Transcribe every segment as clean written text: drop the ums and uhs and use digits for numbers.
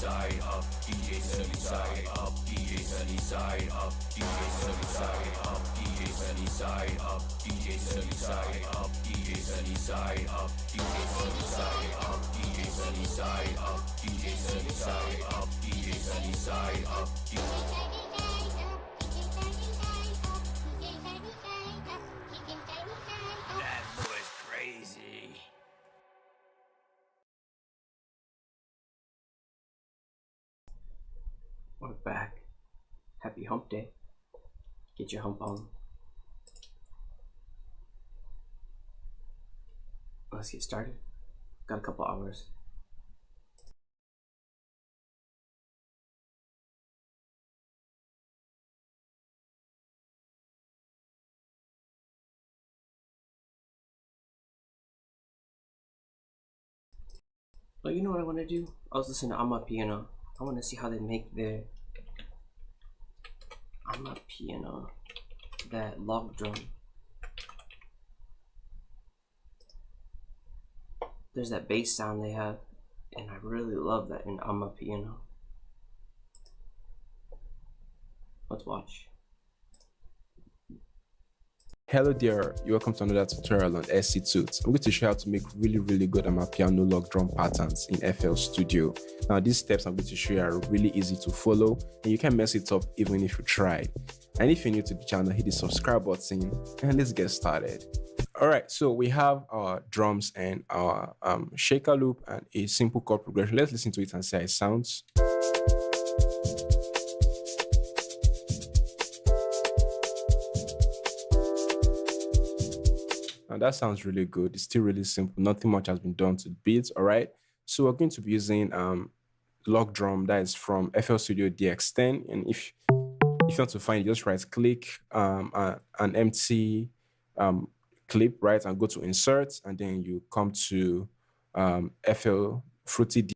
side up, DJ Sunny side up, DJ Sunny side up, DJ Sunny side up, DJ Sunny side up, DJ Sunny side up, DJ Sunny side up, DJ Sunny side up, DJ Sunny side up, DJ Sunny side up, DJ Sunny side up. That boy's crazy. We're back. Happy hump day. Get your hump on. Let's get started. Got a couple hours. But you know what I want to do? I was listening to Amapiano. I want to see how they make their Amapiano, that log drum. There's that bass sound they have, and I really love that in Amapiano. Let's watch. Hello there, you're welcome to another tutorial on SC Tools. I'm going to show you how to make really good Amapiano log drum patterns in FL Studio. Now these steps I'm going to show you are really easy to follow, and you can mess it up even if you try. And if you're new to the channel, hit the subscribe button and let's get started. Alright, so we have our drums and our shaker loop and a simple chord progression. Let's listen to it and see how it sounds. And that sounds really good. It's still really simple. Nothing much has been done to the beats. All right. So we're going to be using log drum that is from FL Studio DX10. And if you want to find it, just right click an empty clip, right, and go to insert, and then you come to FL Fruity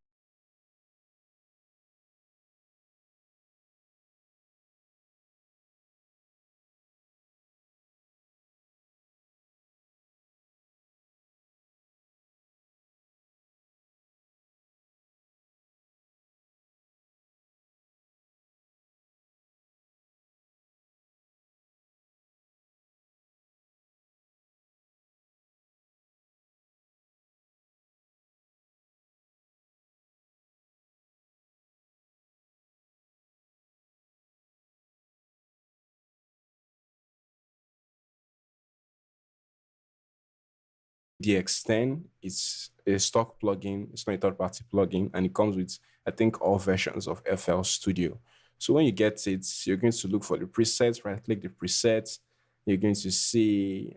DX10. It's a stock plugin. It's not a third-party plugin, and it comes with, I think, all versions of FL Studio. So when you get it, you're going to look for the presets, right-click the presets. You're going to see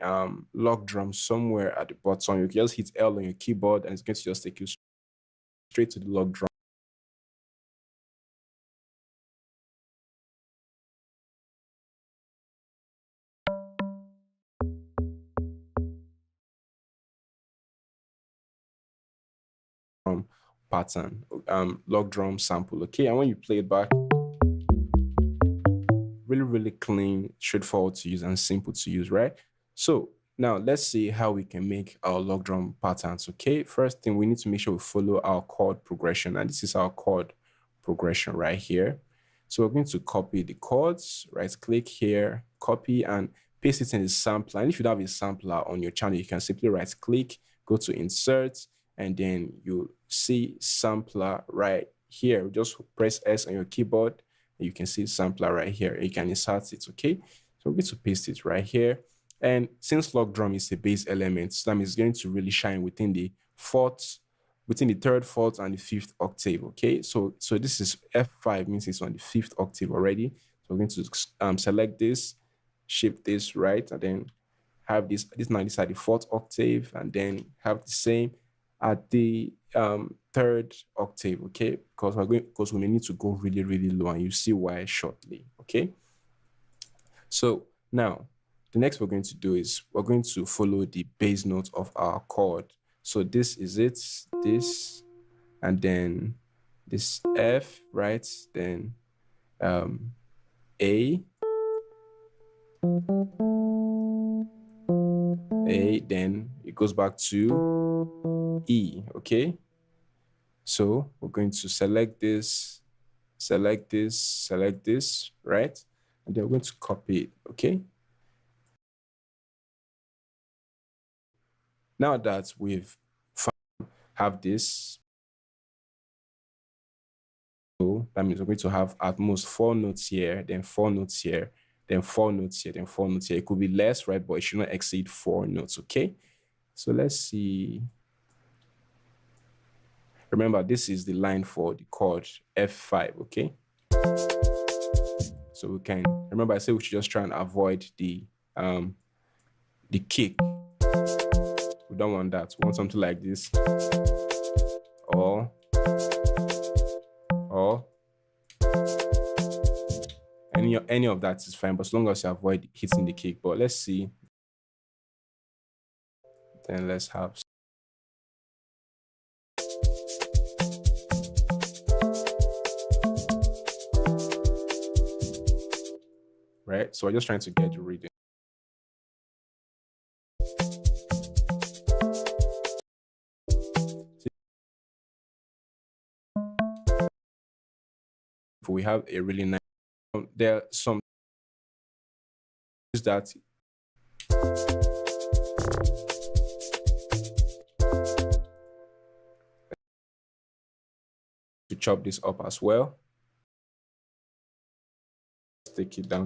log drum somewhere at the bottom. You can just hit L on your keyboard, and it's going to just take you straight to the log drum. Pattern, log drum sample. Okay, and when you play it back, really clean, straightforward to use and simple to use, right? So now let's see how we can make our log drum patterns. Okay, first thing, we need to make sure we follow our chord progression, and this is our chord progression right here. So we're going to copy the chords, right click here, copy, and paste it in the sampler. And if you don't have a sampler on your channel, you can simply right click, go to insert, and then you see sampler right here. Just press S on your keyboard and you can see sampler right here. You can insert it. Okay, so we're going to paste it right here. And since log drum is a bass element, so that means it's going to really shine within the fourth, within the third, fourth, and the fifth octave. Okay, so this is F5, means it's on the fifth octave already. So we're going to select this, shift this right, and then have this now this at the fourth octave, and then have the same at the third octave. Okay, because we may need to go really low, and you see why shortly. Okay, so now the next we're going to do is we're going to follow the bass note of our chord. So this is it, this, and then this F, right, then A, then it goes back to E. Okay, So we're going to select this, select this, right? And then we're going to copy it, okay? Now that we've have this, so that means we're going to have at most 4 notes here, then 4 notes here, then 4 notes here, then 4 notes here. It could be less, right? But it should not exceed 4 notes, okay? So let's see. Remember, this is the line for the chord F5, okay? So we can, remember I said we should just try and avoid the kick. We don't want that. We want something like this. Or any of that is fine, but as long as you avoid hitting the kick. But let's see. Then let's have right. So we're just trying to get the rhythm. If we have a really nice, there are some that to chop this up as well. Let's take it down.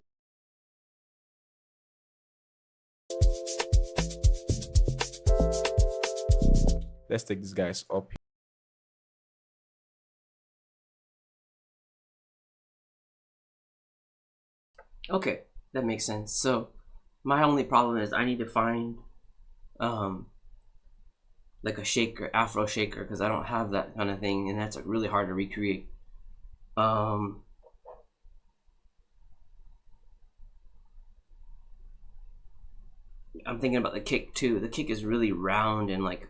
Let's take these guys up. Okay, that makes sense. So my only problem is I need to find like a shaker, Afro shaker, because I don't have that kind of thing, and that's really hard to recreate. I'm thinking about the kick too. The kick is really round and like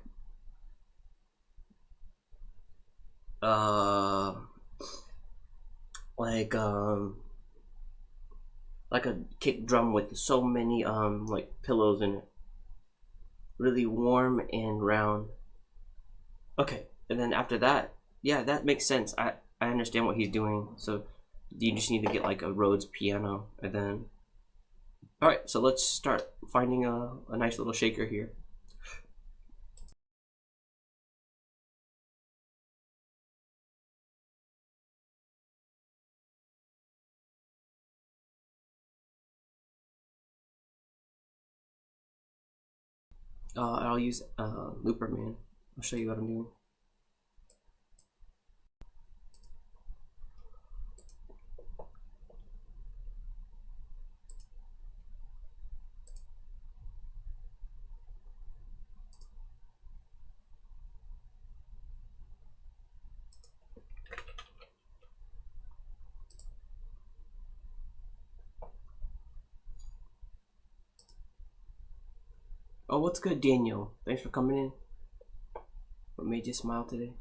like a kick drum with so many like pillows in it. Really warm and round. Okay, and then after that, yeah, that makes sense. I understand what he's doing. So you just need to get like a Rhodes piano, and then all right. So let's start finding a nice little shaker here. I'll use Looper Man. I'll show you what I'm doing. Oh, what's good, Daniel? Thanks for coming in. What made you smile today?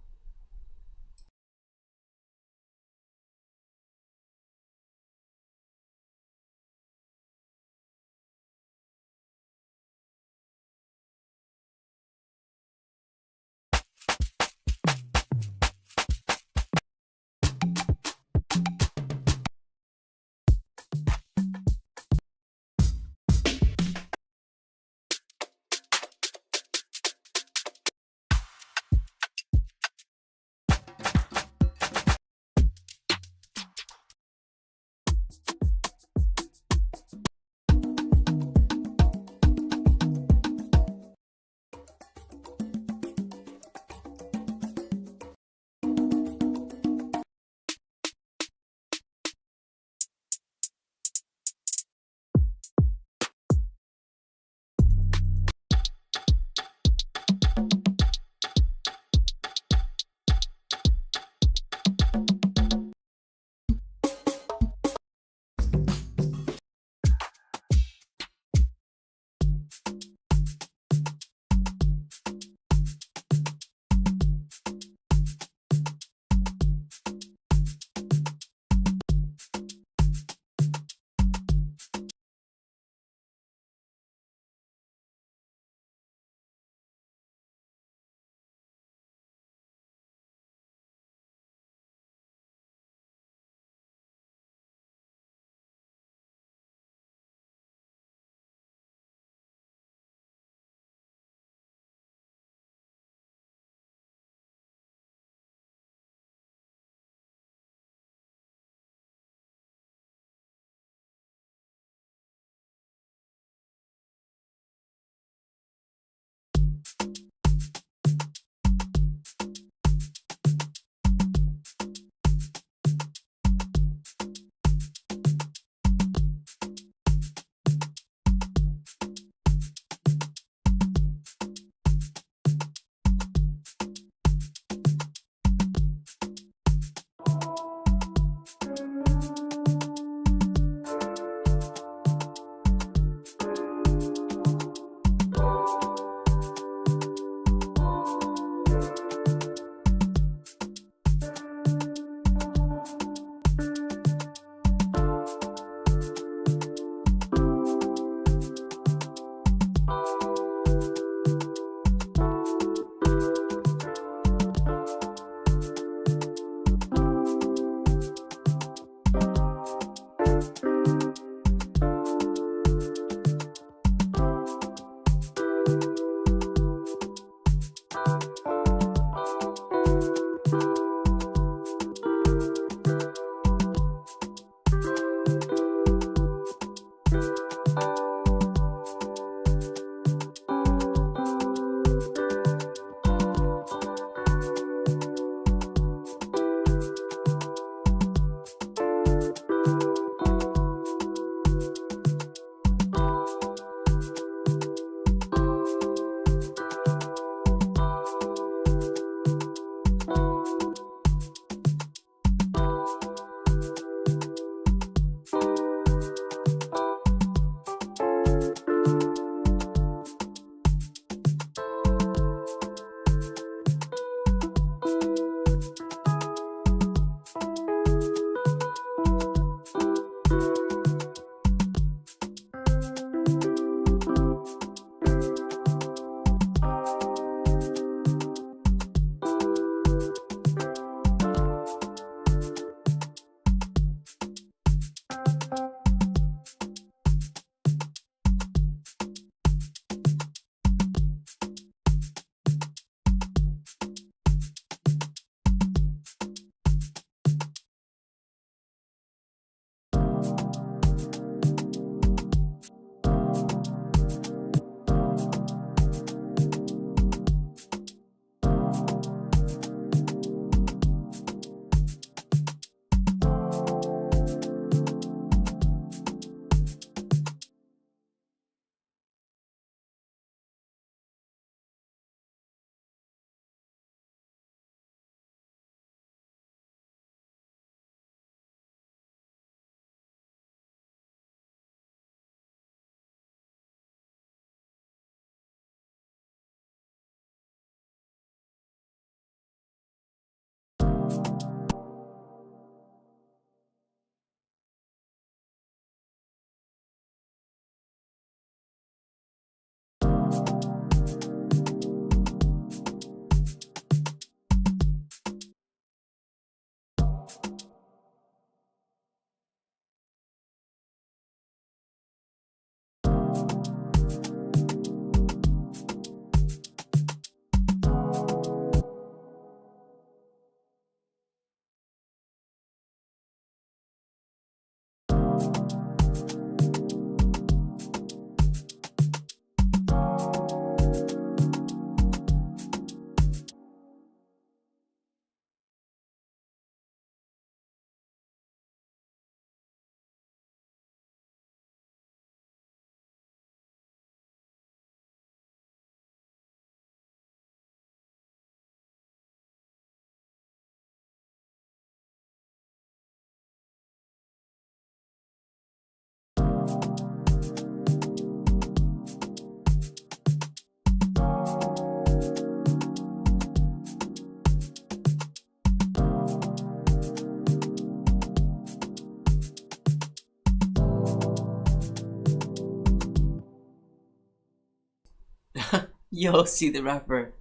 Yo, see the rapper.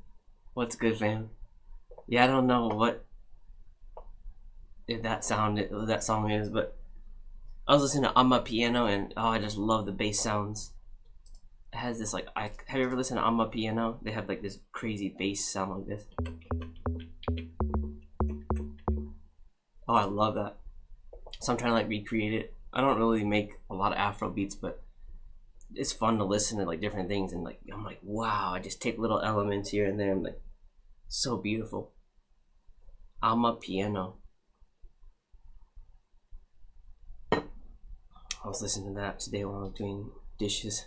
What's good, fam? Yeah, I don't know what if that song is, but I was listening to On My Piano, and oh, I just love the bass sounds. It has this like, have you ever listened to On My Piano? They have like this crazy bass sound like this. Oh, I love that. So I'm trying to like recreate it. I don't really make a lot of Afro beats, but it's fun to listen to like different things, and like I'm like, wow, I just take little elements here and there. I'm like, so beautiful. I'm a piano. I was listening to that today while I was doing dishes.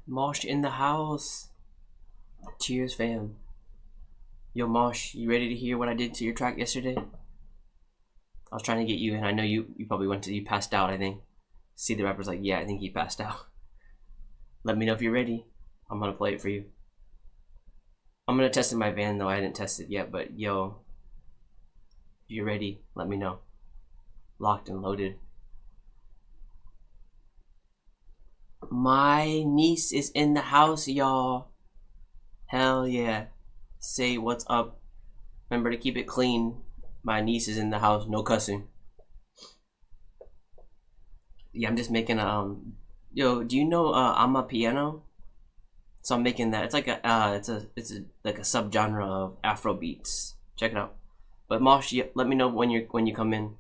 Mosh in the house. Cheers, fam. Yo, Mosh, you ready to hear what I did to your track yesterday? I was trying to get you, and I know you probably you passed out, I think. See, the rapper's like, yeah, I think he passed out. Let me know if you're ready. I'm gonna play it for you. I'm gonna test in my van, though. I didn't test it yet, but yo, if you're ready, let me know. Locked and loaded. My niece is in the house, y'all. Hell yeah. Say what's up. Remember to keep it clean. My niece is in the house, no cussing. Yeah, I'm just making a yo, do you know I'm a piano? So I'm making that. It's like it's like a subgenre of Afro beats. Check it out. But Mosh, let me know when you come in.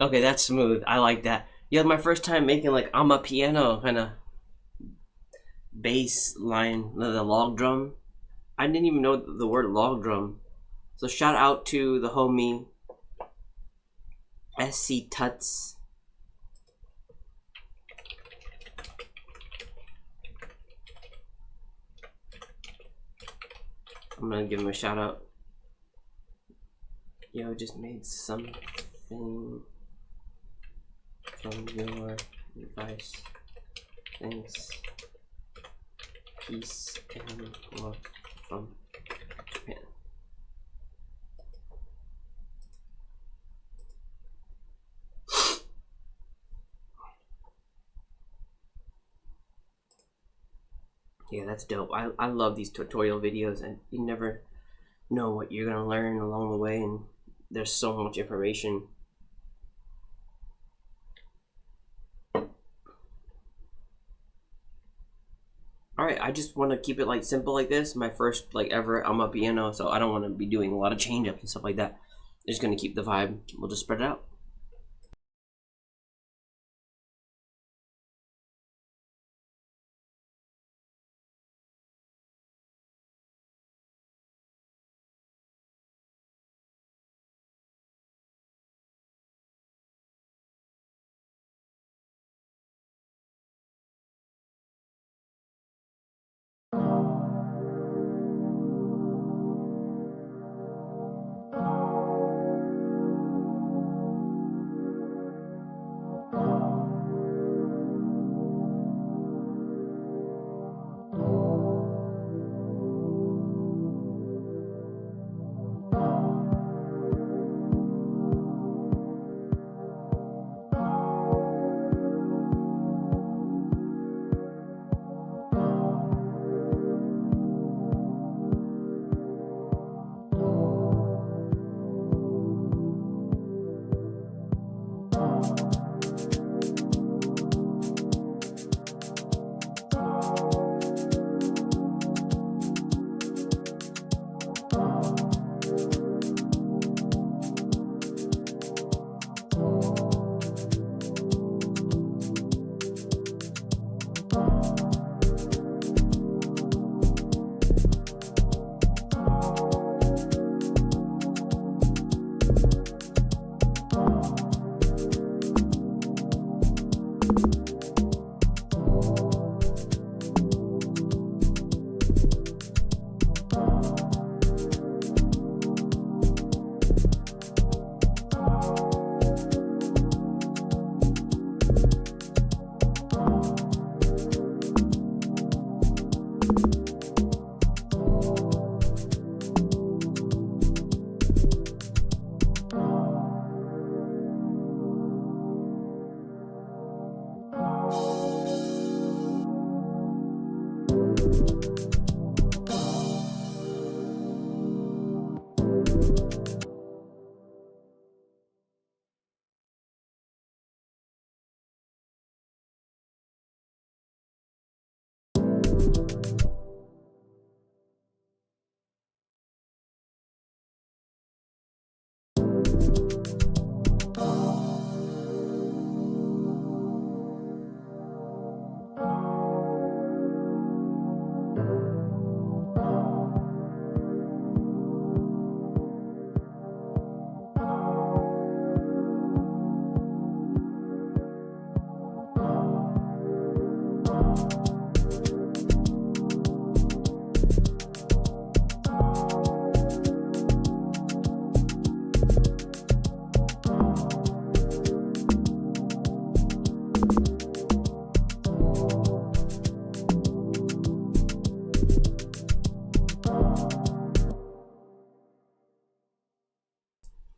Okay, that's smooth. I like that. Yeah, my first time making like I'm a piano kind of bass line, the log drum. I didn't even know the word log drum. So shout out to the homie SC Tuts. I'm gonna give him a shout out. Yo, just made something from your advice. Thanks. Peace and love from Japan. Yeah, that's dope. I love these tutorial videos, and you never know what you're gonna learn along the way, and there's so much information. Alright, I just want to keep it like simple like this. My first like ever piano, so I don't want to be doing a lot of change ups and stuff like that. I'm just gonna keep the vibe. We'll just spread it out.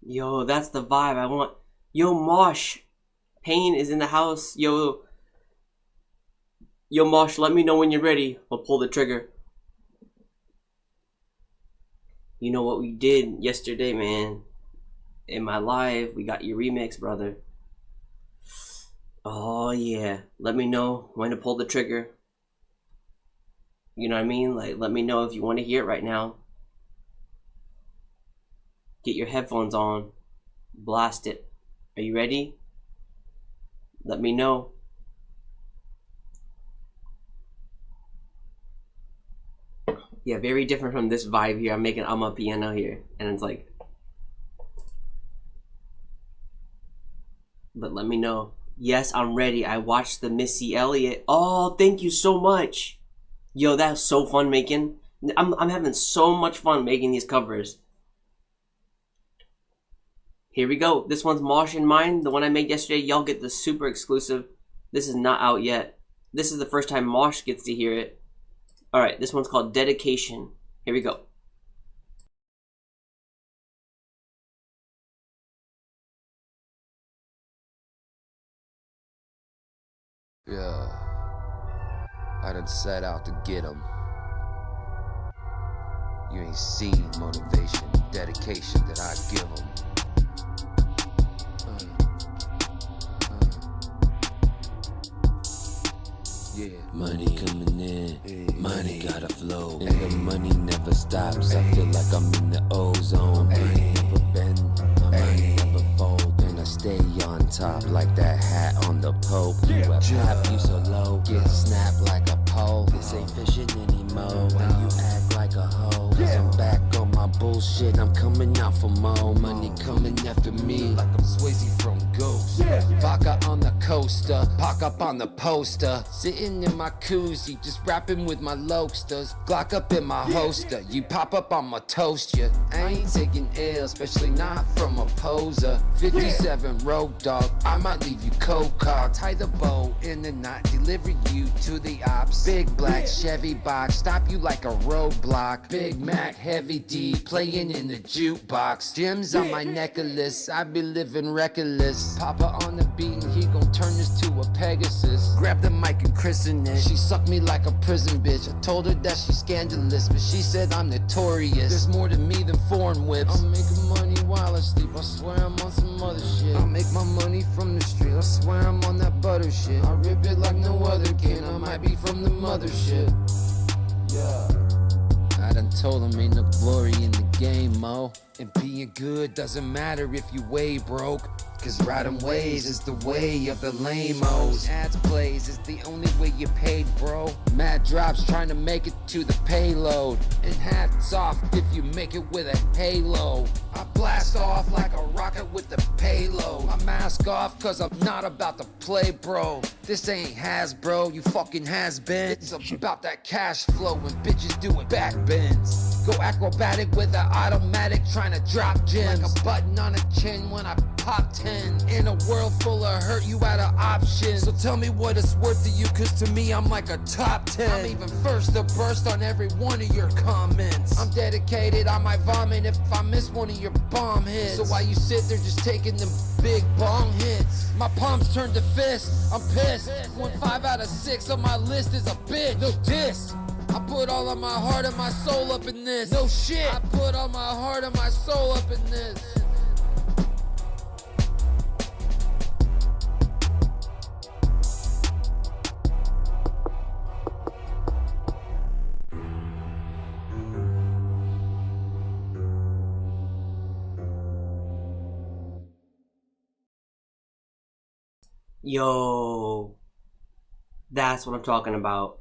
Yo, that's the vibe I want. Yo, Mosh, Pain is in the house. Yo, Mosh, let me know when you're ready. We'll pull the trigger. You know what we did yesterday, man? In my live, we got your remix, brother. Oh yeah, let me know when to pull the trigger. You know what I mean? Like, let me know if you want to hear it right now. Get your headphones on. Blast it. Are you ready? Let me know. Yeah, very different from this vibe here. I'm making piano here, and it's like, but let me know. Yes, I'm ready. I watched the Missy Elliott. Oh, thank you so much. Yo, that's so fun making. I'm having so much fun making these covers. Here we go. This one's Mosh and mine. The one I made yesterday. Y'all get the super exclusive. This is not out yet. This is the first time Mosh gets to hear it. Alright, this one's called Dedication. Here we go. Yeah, I done set out to get 'em. You ain't seen motivation, dedication that I give 'em. Yeah. Money coming in, money gotta flow, and the money never stops. I feel like I'm in the ozone. Money never bend, my money never fold, and I stay on top like that hat on the Pope. You a pop, you so low, get snapped like a pole. This ain't fishing anymore, when you act like a hoe. Cause I'm back on my bullshit, I'm coming out for more. Money coming after me like I'm Swayze from Ghost. Vodka on the coaster, park up on the poster, sitting in my koozie, just rapping with my lokesters. Glock up in my holster, you pop up, I'ma toast ya. I ain't taking L, especially not from a poser. 57 road dog, I might leave you cold cocked. Tie the bow in the knot, deliver you to the ops. Big black Chevy box, stop you like a roadblock. Big Mac, heavy D, playing in the jukebox. Gems on my necklace, I be living reckless. Papa on the beat and he gon' turn this to a Pegasus. Grab the mic and christen it. She sucked me like a prison bitch. I told her that she's scandalous, but she said I'm notorious. There's more to me than foreign whips. I'm making money while I sleep, I swear I'm on some other shit. I make my money from the street, I swear I'm on that butter shit. I rip it like no other kid, I might be from the mothership. Yeah. I done told them ain't no glory in the game, mo. And being good doesn't matter if you way broke. Cause riding ways is the way of the lame-os. Ads plays is the only way you paid, bro. Mad drops trying to make it to the payload. And hats off if you make it with a halo. I blast off like a rocket with the payload. I mask off cause I'm not about to play, bro. This ain't Hasbro, you fucking has-been. It's about that cash flow when bitches doing back bends. Go acrobatic with an automatic trying to drop gems. Like a button on a chin when I pop 10. In a world full of hurt, you out of options. So tell me what it's worth to you, cause to me I'm like a top 10. I'm even first to burst on every one of your comments. I'm dedicated, I might vomit if I miss one of your bomb hits. So while you sit there just taking them big bong hits, my palms turn to fists, I'm pissed. When 5 out of 6 on my list is a bitch. No diss. I put all of my heart and my soul up in this. No shit. I put all my heart and my soul up in this. Yo, that's what I'm talking about.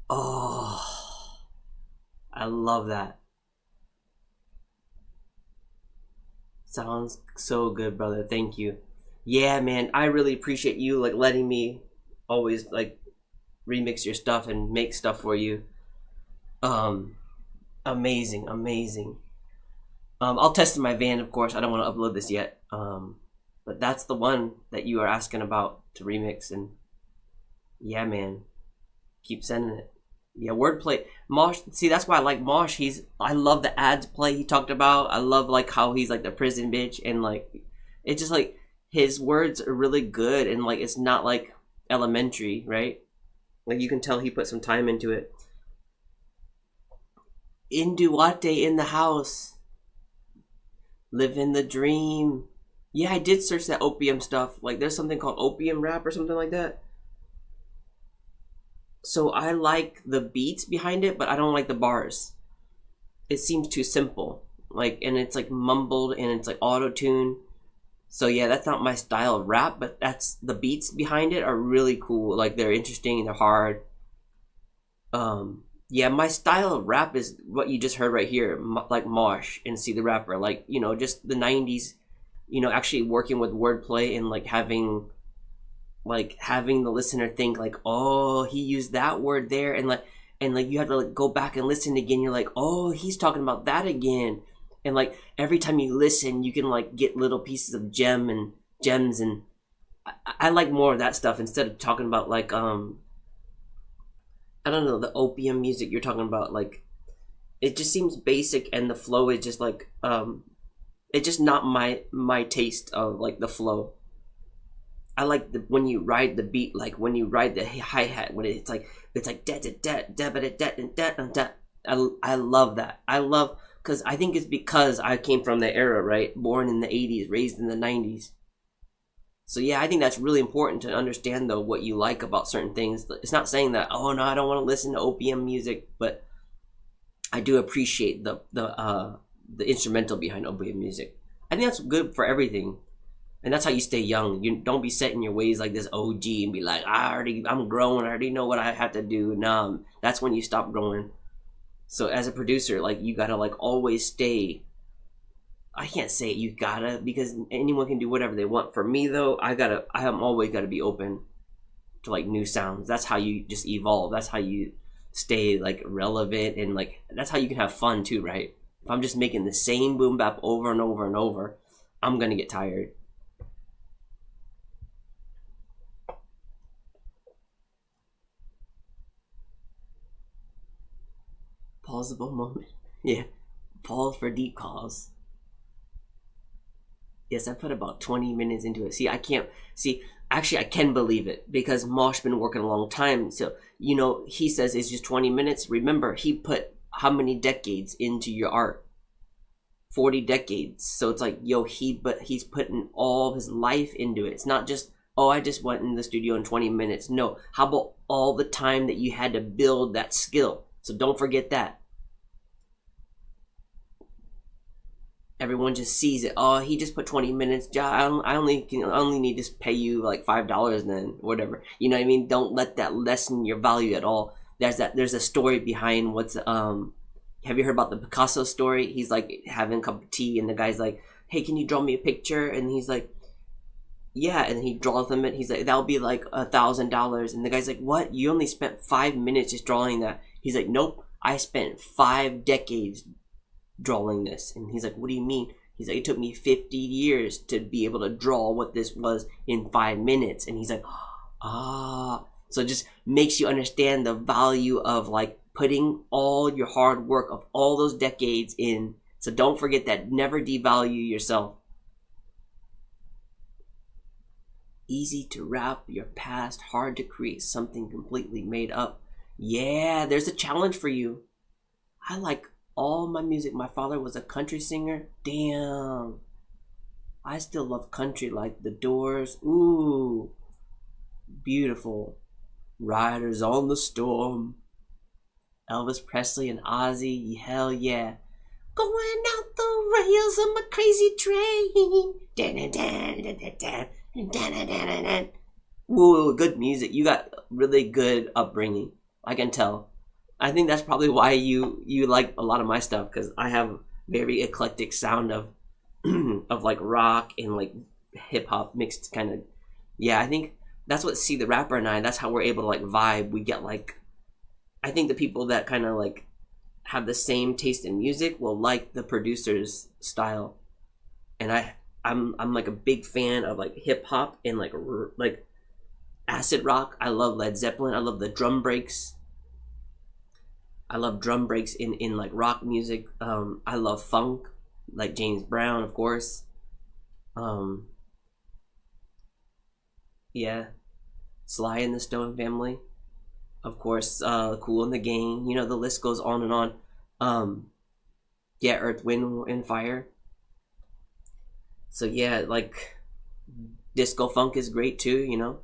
Oh, I love that. Sounds so good, brother. Thank you. Yeah, man, I really appreciate you like letting me always like remix your stuff and make stuff for you. Amazing, amazing. I'll test in my van, of course. I don't want to upload this yet. But that's the one that you are asking about to remix, and yeah, man, keep sending it. Yeah, wordplay. Mosh, see, that's why I like Mosh. I love the ads play he talked about. I love like how he's like the prison bitch, and like it's just like his words are really good, and like it's not like elementary, right? Like you can tell he put some time into it. Induate in the house, living the dream. Yeah, I did search that opium stuff. Like, there's something called opium rap or something like that. So I like the beats behind it, but I don't like the bars. It seems too simple. Like, and it's like mumbled and it's like auto-tune. So yeah, that's not my style of rap, but that's the beats behind it are really cool. Like, they're interesting, they're hard. Yeah, my style of rap is what you just heard right here, like Mosh and See the Rapper. Like, you know, just the 90s. You know, actually working with wordplay and like having the listener think like, oh, he used that word there, and like you have to like go back and listen again. You're like, oh, he's talking about that again. And like every time you listen, you can like get little pieces of gems, and I like more of that stuff instead of talking about like I don't know, the opium music you're talking about. Like it just seems basic, and the flow is just like it's just not my taste of like the flow. I like when you ride the beat, like when you ride the hi hat, when it's like da da da da da da da da. I love that. I love, because I think it's because I came from the era, right? Born in the 80s, raised in the 90s. So yeah, I think that's really important to understand though what you like about certain things. It's not saying that, oh no, I don't want to listen to opium music, but I do appreciate the instrumental behind opium music. I think that's good for everything. And that's how you stay young. You don't be set in your ways like this OG and be like, I'm growing, I already know what I have to do. Nah, that's when you stop growing. So as a producer, like you gotta like always stay. I can't say you gotta, because anyone can do whatever they want. For me though, I am always gotta be open to like new sounds. That's how you just evolve. That's how you stay like relevant, and like that's how you can have fun too, right? If I'm just making the same boom bap over and over and over, I'm gonna get tired. Pausable moment. Yeah. Pause for deep calls. Yes, I put about 20 minutes into it. Actually I can believe it, because Mosh been working a long time. So, he says it's just 20 minutes. Remember, he put how many decades into your art? 40 decades. So it's like, he's putting all of his life into it. It's not just, oh, I just went in the studio in 20 minutes. No, how about all the time that you had to build that skill? So don't forget that. Everyone just sees it. Oh, he just put 20 minutes. I only need to pay you like $5 then, whatever. You know what I mean? Don't let that lessen your value at all. There's a story behind what's have you heard about the Picasso story? He's like having a cup of tea, and the guy's like, hey, can you draw me a picture? And he's like, yeah, and he draws them, and he's like, that'll be like $1,000. And the guy's like, what? You only spent 5 minutes just drawing that? He's like, nope, I spent 5 decades drawing this. And he's like, what do you mean? He's like, it took me 50 years to be able to draw what this was in 5 minutes. And he's like, so it just makes you understand the value of like putting all your hard work of all those decades in. So don't forget that. Never devalue yourself. Easy to rap your past, hard to create something completely made up. Yeah, there's a challenge for you. I like all my music. My father was a country singer. Damn. I still love country, like The Doors. Ooh. Beautiful. Riders on the Storm. Elvis Presley and Ozzy. Hell yeah. Going out the rails of my crazy train. Woo, good music. You got really good upbringing. I can tell. I think that's probably why you like a lot of my stuff, because I have very eclectic sound of of like rock and like hip hop mixed kind of. Yeah, I think that's what the Rapper and I, that's how we're able to like vibe. We get like, I think the people that kind of like have the same taste in music will like the producer's style. And I'm like a big fan of like hip hop and like acid rock. I love Led Zeppelin. I love the drum breaks. I love drum breaks in like rock music. I love funk, like James Brown, of course. Yeah, Sly and the Stone Family, of course. Kool and the Gang. You know, the list goes on and on. Yeah, Earth, Wind, and Fire. So yeah, like disco funk is great too. You know,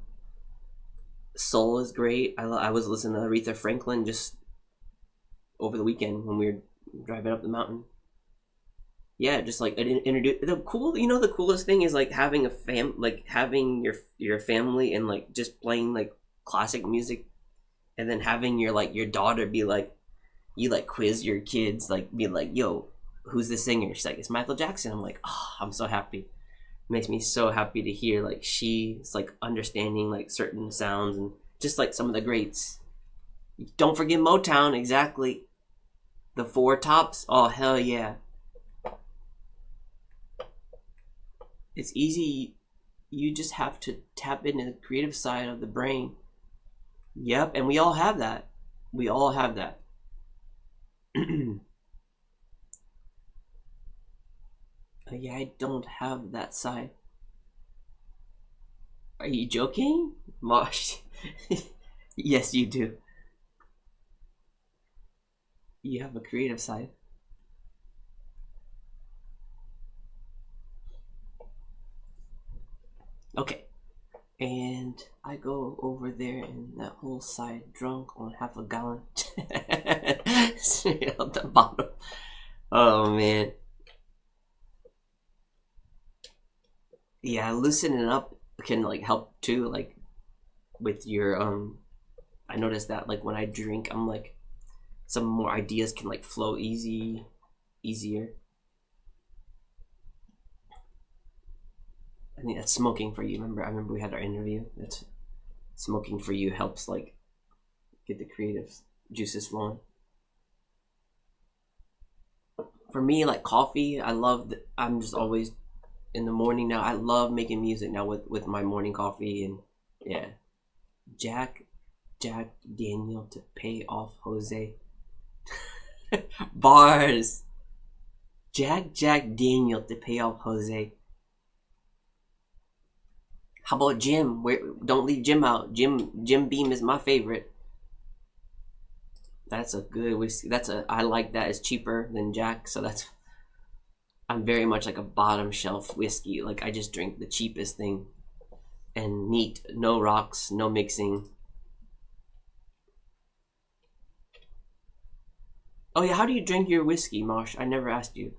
soul is great. I was listening to Aretha Franklin just over the weekend when we were driving up the mountain. Yeah, just like introduce the cool. You know, the coolest thing is like having having your family and like just playing like classic music, and then having your daughter be like, you like quiz your kids, like be like, yo, who's the singer? She's like, it's Michael Jackson. I'm like, oh, I'm so happy. It makes me so happy to hear like she's like understanding like certain sounds and just like some of the greats. Don't forget Motown, exactly. The Four Tops. Oh hell yeah. It's easy. You just have to tap into the creative side of the brain. Yep, and we all have that. We all have that. Yeah, I don't have that side. Are you joking? Mosh. Yes, you do. You have a creative side. Okay. And I go over there and that whole side drunk on half a gallon. Straight out the bottom. Oh man. Yeah, loosening up can like help too, like with your I noticed that like when I drink I'm like some more ideas can like flow easier. I think that's smoking for you. I remember we had our interview. That's smoking for you helps like get the creative juices flowing. For me, like coffee, I'm just always in the morning now. I love making music now with my morning coffee and yeah. Jack Daniel to pay off Jose. Bars. Jack Daniel to pay off Jose. How about Jim? Don't leave Jim out. Jim Beam is my favorite. That's a good whiskey. I like that. It's cheaper than Jack, so I'm very much like a bottom shelf whiskey. Like I just drink the cheapest thing. And neat, no rocks, no mixing. Oh yeah, how do you drink your whiskey, Marsh? I never asked you.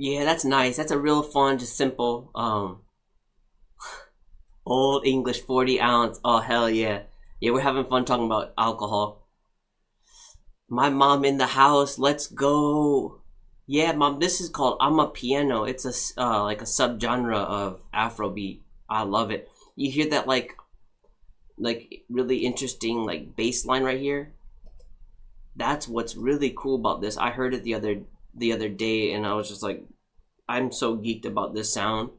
Yeah, that's nice. That's a real fun, just simple, old English 40 ounce. Oh, hell yeah. Yeah, we're having fun talking about alcohol. My mom in the house. Let's go. Yeah, mom, this is called I'm a Piano. It's a like a subgenre of Afrobeat. I love it. You hear that like really interesting like bass line right here? That's what's really cool about this. I heard it the other day and I was just like, I'm so geeked about this sound.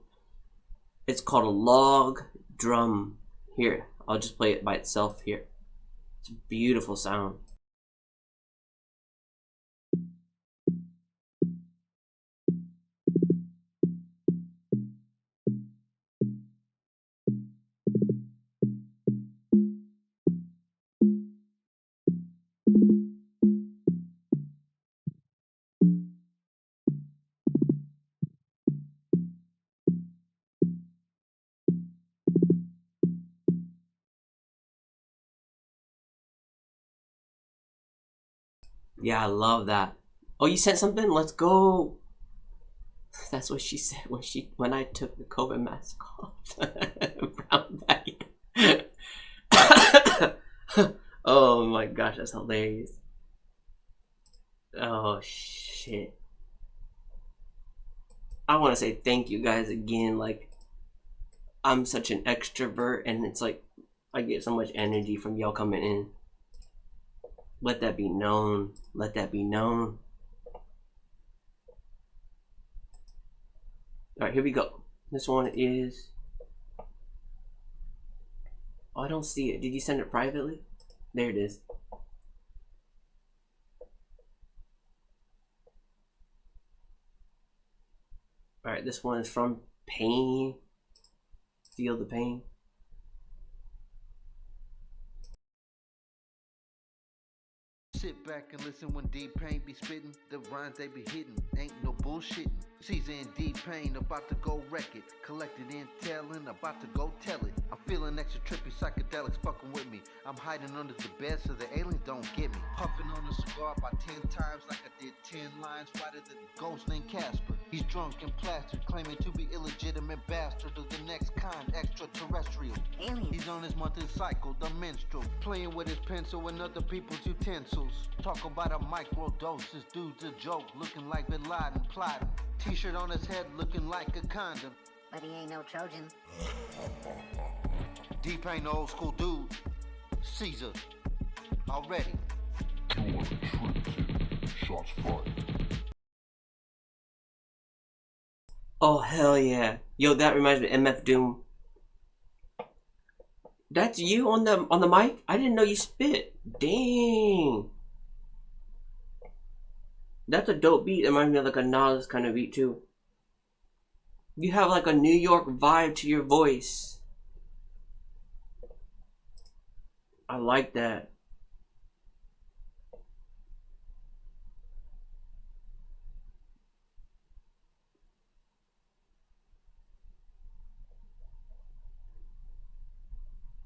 It's called a log drum. Here, I'll just play it by itself here. It's a beautiful sound. Yeah, I love that. Oh, you sent something? Let's go. That's what she said when I took the COVID mask off. Brown bag. Oh my gosh, that's hilarious. Oh shit. I want to say thank you guys again. Like, I'm such an extrovert, and it's like I get so much energy from y'all coming in. Let that be known. Let that be known. Alright, here we go. This one is... Oh, I don't see it. Did you send it privately? There it is. Alright, this one is from Pain. Feel the Pain. Sit back and listen when D-Pain be spittin'. The rhymes they be hittin', ain't no bullshittin'. Caesar and D-Pain about to go wreck it. Collected intel and about to go tell it. I'm feeling extra trippy, psychedelics fucking with me. I'm hiding under the bed so the aliens don't get me. Puffing on a cigar by 10 times like I did 10 lines wider than the ghost named Casper. He's drunk and plastered, claiming to be illegitimate bastard of the next kind, extraterrestrial. Alien. He's on his monthly cycle, the menstrual. Playing with his pencil and other people's utensils. Talk about a microdose, this dude's a joke, looking like Bin Laden plotting. T-shirt on his head looking like a condom. But he ain't no Trojan. D-Pain the old school dude. Caesar. Already. Shots fired. Oh hell yeah. Yo, that reminds me of MF Doom. That's you on the mic? I didn't know you spit. Dang. That's a dope beat. It reminds me of like a Nas kind of beat too. You have like a New York vibe to your voice. I like that.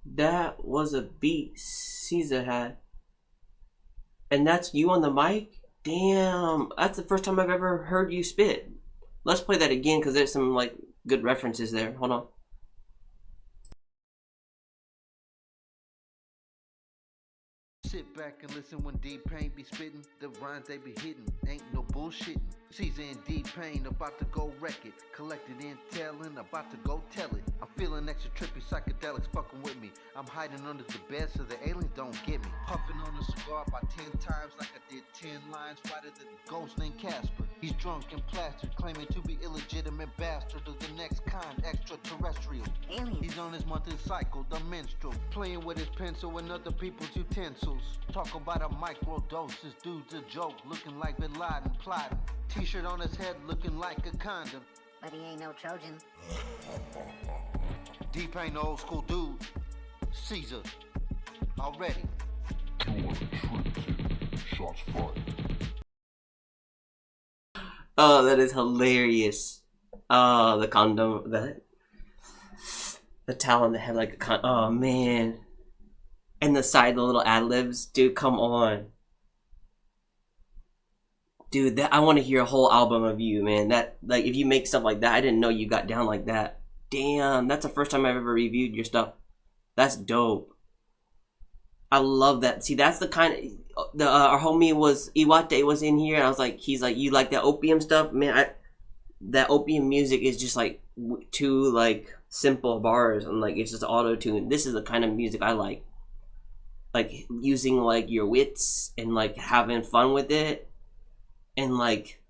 That was a beat Caesar had. And that's you on the mic? Damn, that's the first time I've ever heard you spit. Let's play that again because there's some like good references there. Hold on. Sit back and listen when D-Pain be spittin'. The rhymes they be hittin', ain't no bullshittin'. Caesar and D-Pain about to go wreck it. Collected intel and about to go tell it. I'm feeling extra trippy, psychedelics fucking with me. I'm hiding under the bed so the aliens don't get me. Puffing on a cigar by 10 times like I did 10 lines wider than the ghost named Casper. He's drunk and plastered, claiming to be illegitimate bastard of the next kind, extraterrestrial. Alien. He's on his monthly cycle, the menstrual. Playing with his pencil and other people's utensils. Talk about a microdose, this dude's a joke, looking like Bin Laden plotting. T-shirt on his head looking like a condom. But he ain't no Trojan. D-Pain the old school dude. Caesar. Already. Shots fired. Oh, that is hilarious. Oh, the condom, the towel on the head like a condom. Oh man. And the side, the little ad libs, dude. Come on, Dude, that I want to hear a whole album of you, man. That like if you make stuff like that, I didn't know you got down like that. Damn, that's the first time I've ever reviewed your stuff. That's dope. I love that. See, that's the kind of our homie was Iwate was in here. And I was like, he's like, you like that opium stuff, man. That opium music is just like two like simple bars and like it's just auto tune. This is the kind of music I like using like your wits and like having fun with it, and like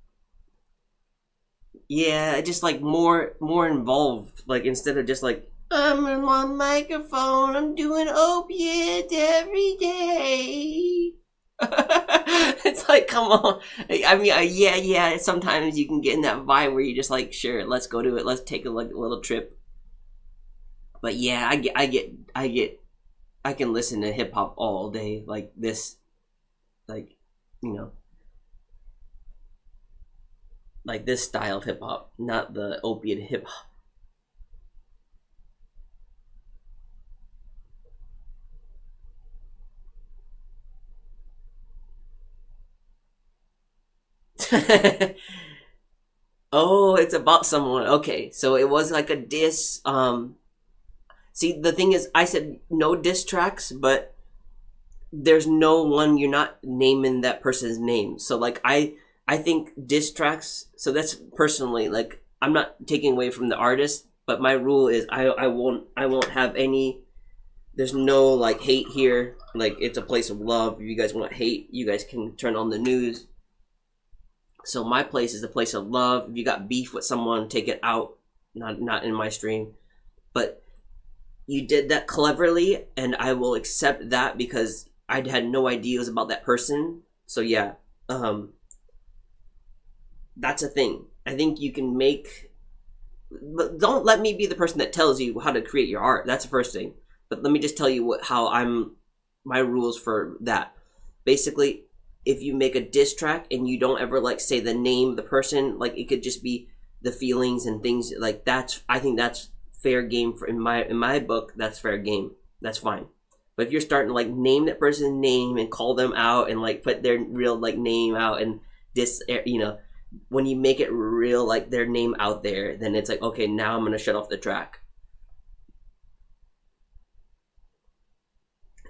yeah, just like more involved. Like instead of just like I'm on my microphone, I'm doing opiates every day. It's like, come on. I mean, yeah. Sometimes you can get in that vibe where you're just like, sure, let's go to it. Let's take a like a little trip. But yeah, I can listen to hip hop all day, like this, like, you know, like this style of hip hop, not the opiate hip hop. Oh, it's about someone. Okay, so it was like a diss. See, the thing is, I said no diss tracks, but there's no one. You're not naming that person's name. So like, I think diss tracks. So that's personally like I'm not taking away from the artist, but my rule is I won't have any. There's no like hate here. Like it's a place of love. If you guys want hate, you guys can turn on the news. So my place is a place of love. If you got beef with someone, take it out. Not in my stream. But you did that cleverly, and I will accept that because I had no ideas about that person. So yeah, that's a thing. I think you can make, but don't let me be the person that tells you how to create your art. That's the first thing. But let me just tell you my rules for that. Basically, if you make a diss track and you don't ever like say the name of the person, like it could just be the feelings and things like I think that's fair game for in my book. That's fair game. That's fine. But if you're starting to like name that person's name and call them out and like put their real like name out and this, you know, when you make it real like their name out there, then it's like, okay, now I'm gonna shut off the track.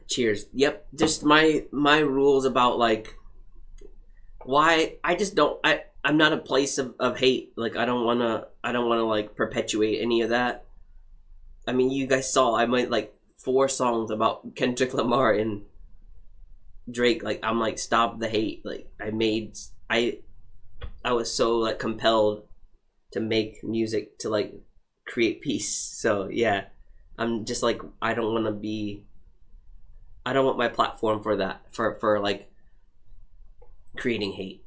Cheers. Yep. Just my rules about like why I just don't I'm not a place of hate. Like I don't wanna like perpetuate any of that. I mean, you guys saw I made like 4 songs about Kendrick Lamar and Drake. Like I'm like, stop the hate. Like I was so like compelled to make music to like create peace. So yeah, I'm just like I don't want my platform for that for like creating hate.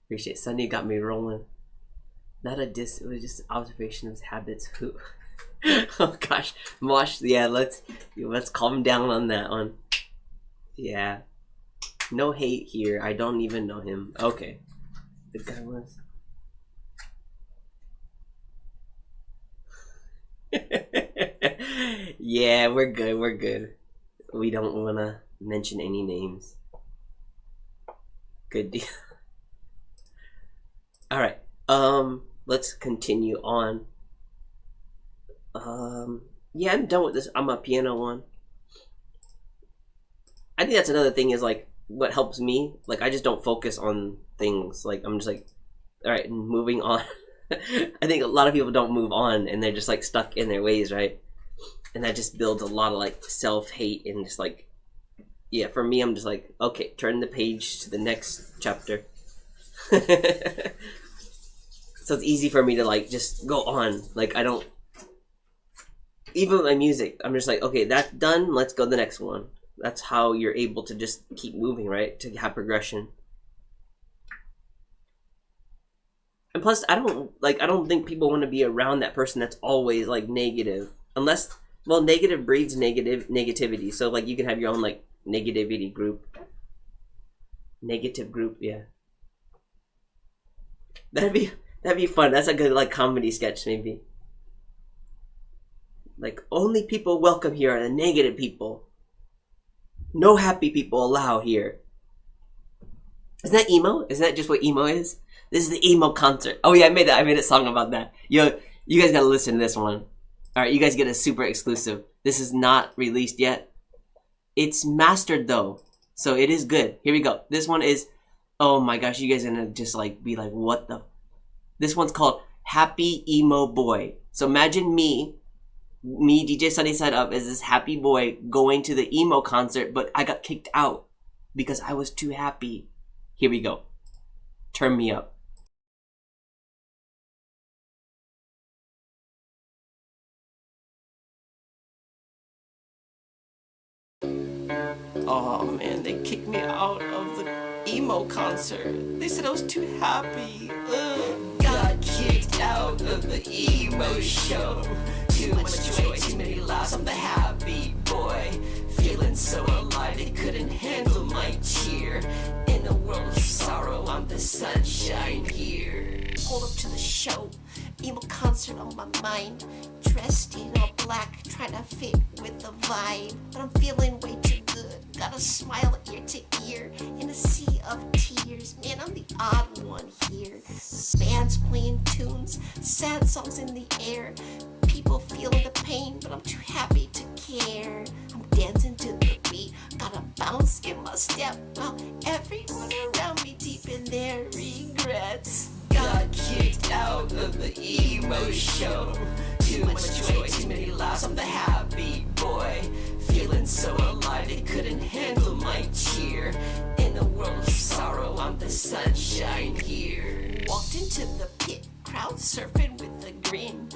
Appreciate it. Sunny got me rolling. Not a diss, it was just an observation of his habits. Who oh gosh. Mosh, yeah, let's calm down on that one. Yeah. No hate here. I don't even know him. Okay. The guy was yeah, we're good. We don't want to mention any names. Good deal. All right. Let's continue on. Yeah, I'm done with this. I'm a piano one. I think that's another thing is like what helps me. Like I just don't focus on things. Like I'm just like, all right, moving on. I think a lot of people don't move on and they're just like stuck in their ways, right? And that just builds a lot of like self-hate and just like, yeah, for me, I'm just like, okay, turn the page to the next chapter. So it's easy for me to like just go on. Like I don't, even with my music, I'm just like, okay, that's done. Let's go to the next one. That's how you're able to just keep moving, right? To have progression. And plus, I don't think people want to be around that person that's always like negative, unless, well, negative breeds negativity. So like you can have your own like negative group, yeah. That'd be fun. That's a good like comedy sketch maybe. Like, only people welcome here are the negative people. No happy people allowed here. Isn't that emo? Isn't that just what emo is? This is the emo concert. Oh yeah, I made a song about that. Yo, you guys gotta listen to this one. Alright, you guys get a super exclusive. This is not released yet. It's mastered though, so it is good. Here we go. This one is, oh my gosh, you guys are gonna just like be like, what the? This one's called Happy Emo Boy. So imagine me, DJ Sunny Side Up, as this happy boy going to the emo concert, but I got kicked out because I was too happy. Here we go. Turn me up. Oh man, they kicked me out of the emo concert. They said I was too happy. Got kicked out of the emo show. Too much joy, too many laughs. I'm the happy boy, feeling so alive. They couldn't handle my cheer. In a world of sorrow, I'm the sunshine here. Pulled up to the show, emo concert on my mind. Dressed in all black, trying to fit with the vibe. But I'm feeling way too good. Got a smile ear to ear in a sea of tears. Man, I'm the odd one here. Bands playing tunes, sad songs in the air. People feeling the pain, but I'm too happy to care. I'm dancing to the beat, got a bounce in my step, while everyone around me deep in their regrets. Got kicked out of the emo show. Too much joy, too many laughs. I'm the happy boy, feeling so alive. They couldn't handle my cheer. In a world of sorrow, I'm the sunshine here. Walked into the pit, crowd surfing with a grin.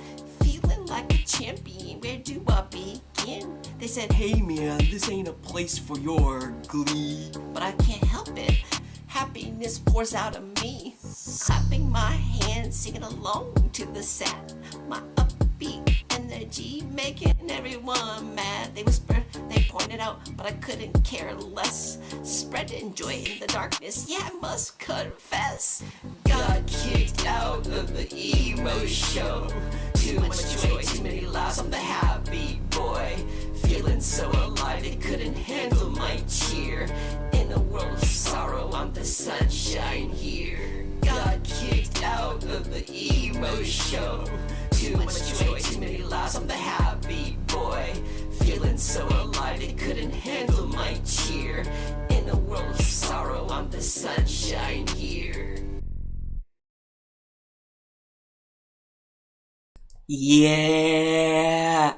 Feeling like a champion, where do I begin? They said, hey man, this ain't a place for your glee. But I can't help it, happiness pours out of me. Clapping my hands, singing along to the sound. My upbeat energy making everyone mad. They whispered, they pointed out, but I couldn't care less. Spreading joy in the darkness, yeah, I must confess. Got kicked out of the emo show. Too much joy, too many laughs. I'm the happy boy, feeling so alive. They couldn't handle my cheer. In a world of sorrow, I'm the sunshine here. Got kicked out of the emo show. Too much joy, too many laughs. I'm the happy boy, feeling so alive. They couldn't handle my cheer. In a world of sorrow, I'm the sunshine here. Yeah,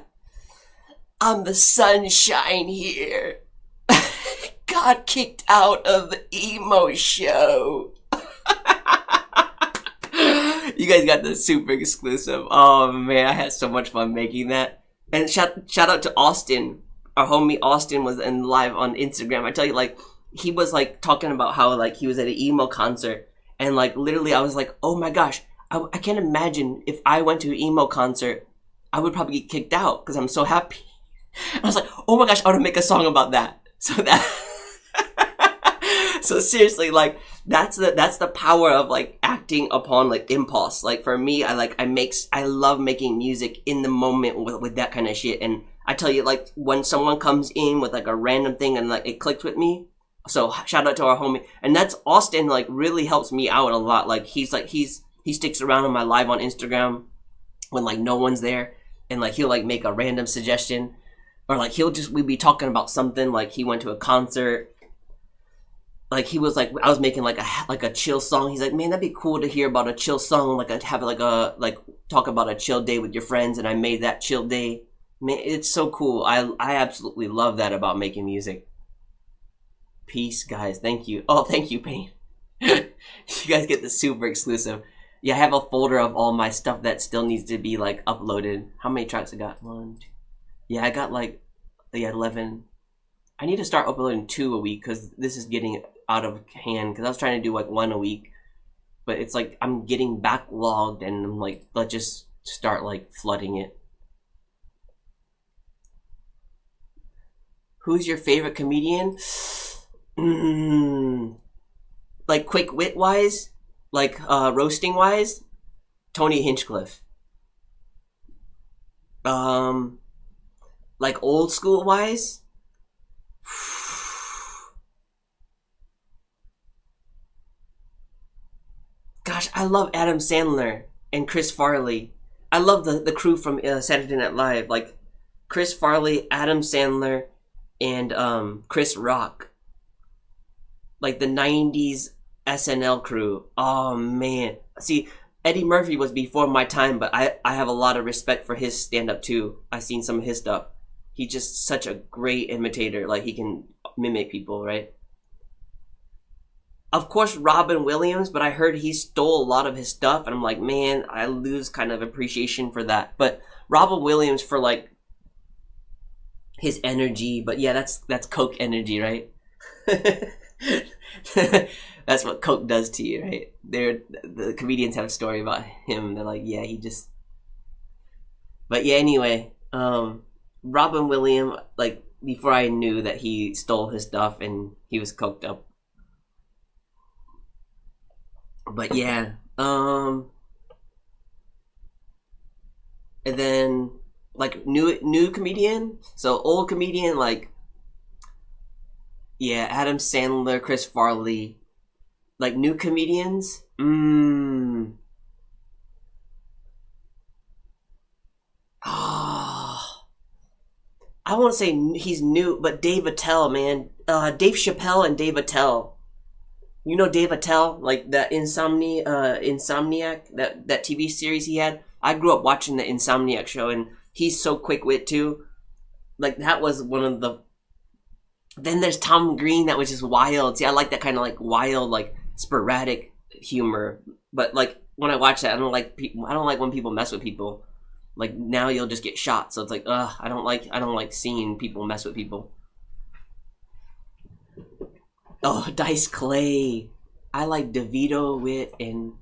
I'm the sunshine here. Got kicked out of the emo show. You guys got the super exclusive. Oh man, I had so much fun making that. And shout out to Austin. Our homie Austin was in live on Instagram. I tell you, like, he was like talking about how like he was at an emo concert, and like literally I was like, oh my gosh, I can't imagine if I went to an emo concert, I would probably get kicked out because I'm so happy. I was like, oh my gosh, I want to make a song about that. So seriously, like that's the power of like acting upon like impulse. Like for me, I love making music in the moment with that kind of shit. And I tell you, like when someone comes in with like a random thing and like it clicked with me. So shout out to our homie, and that's Austin. Like really helps me out a lot. Like he sticks around on my live on Instagram when like no one's there, and like he'll like make a random suggestion, or like we'd be talking about something, like he went to a concert, like he was like, I was making like a chill song. He's like, man, that'd be cool to hear about a chill song, like talk about a chill day with your friends, and I made that chill day. Man, it's so cool. I absolutely love that about making music. Peace, guys. Thank you. Oh, thank you, Payne. You guys get the super exclusive. Yeah, I have a folder of all my stuff that still needs to be like uploaded. How many tracks I got? 1, 2. Yeah, I got like 11. I need to start uploading 2 a week because this is getting out of hand. Because I was trying to do like 1 a week, but it's like I'm getting backlogged, and I'm like, let's just start like flooding it. Who's your favorite comedian? Like quick wit wise, like roasting wise, Tony Hinchcliffe. like old school wise. Gosh, I love Adam Sandler and Chris Farley. I love the crew from Saturday Night Live, like Chris Farley, Adam Sandler, and Chris Rock. Like the 90s SNL crew. Oh man. See, Eddie Murphy was before my time, but I have a lot of respect for his stand-up too. I've seen some of his stuff. He's just such a great imitator. Like he can mimic people, right? Of course, Robin Williams, but I heard he stole a lot of his stuff, and I'm like, man, I lose kind of appreciation for that. But Robin Williams for like his energy, but yeah, that's Coke energy, right? That's what Coke does to you, right? The comedians have a story about him. They're like, yeah, he just. But yeah, anyway, Robin Williams, like before I knew that he stole his stuff and he was coked up. But yeah, and then like new comedian, so old comedian, like yeah, Adam Sandler, Chris Farley. Like new comedians, I won't say he's new, but Dave Attell, man, Dave Chappelle and Dave Attell. You know Dave Attell, like that Insomniac, that TV series he had. I grew up watching the Insomniac show, and he's so quick wit too. Like that was one of the. Then there's Tom Green, that was just wild. See, I like that kind of like wild, like sporadic humor. But like when I watch that, I don't like when people mess with people. Like now you'll just get shot, so it's like, I don't like seeing people mess with people. Oh, Dice Clay. I like DeVito, Witt, and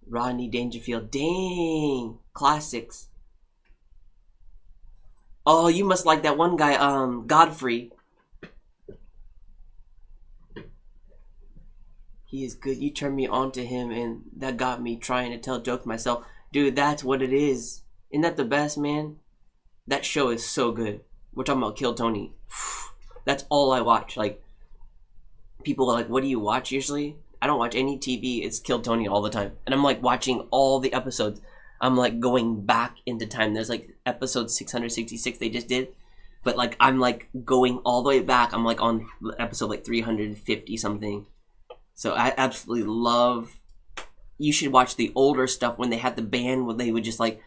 Rodney Dangerfield. Dang, classics. Oh, you must like that one guy, Godfrey. He is good. You turned me on to him, and that got me trying to tell jokes myself. Dude, that's what it is. Isn't that the best, man? That show is so good. We're talking about Kill Tony. That's all I watch. Like, people are like, what do you watch usually? I don't watch any TV. It's Kill Tony all the time. And I'm like watching all the episodes. I'm like going back into time. There's like episode 666 they just did. But like, I'm like going all the way back. I'm like on episode like 350 something. So I absolutely love. You should watch the older stuff when they had the band, when they would just like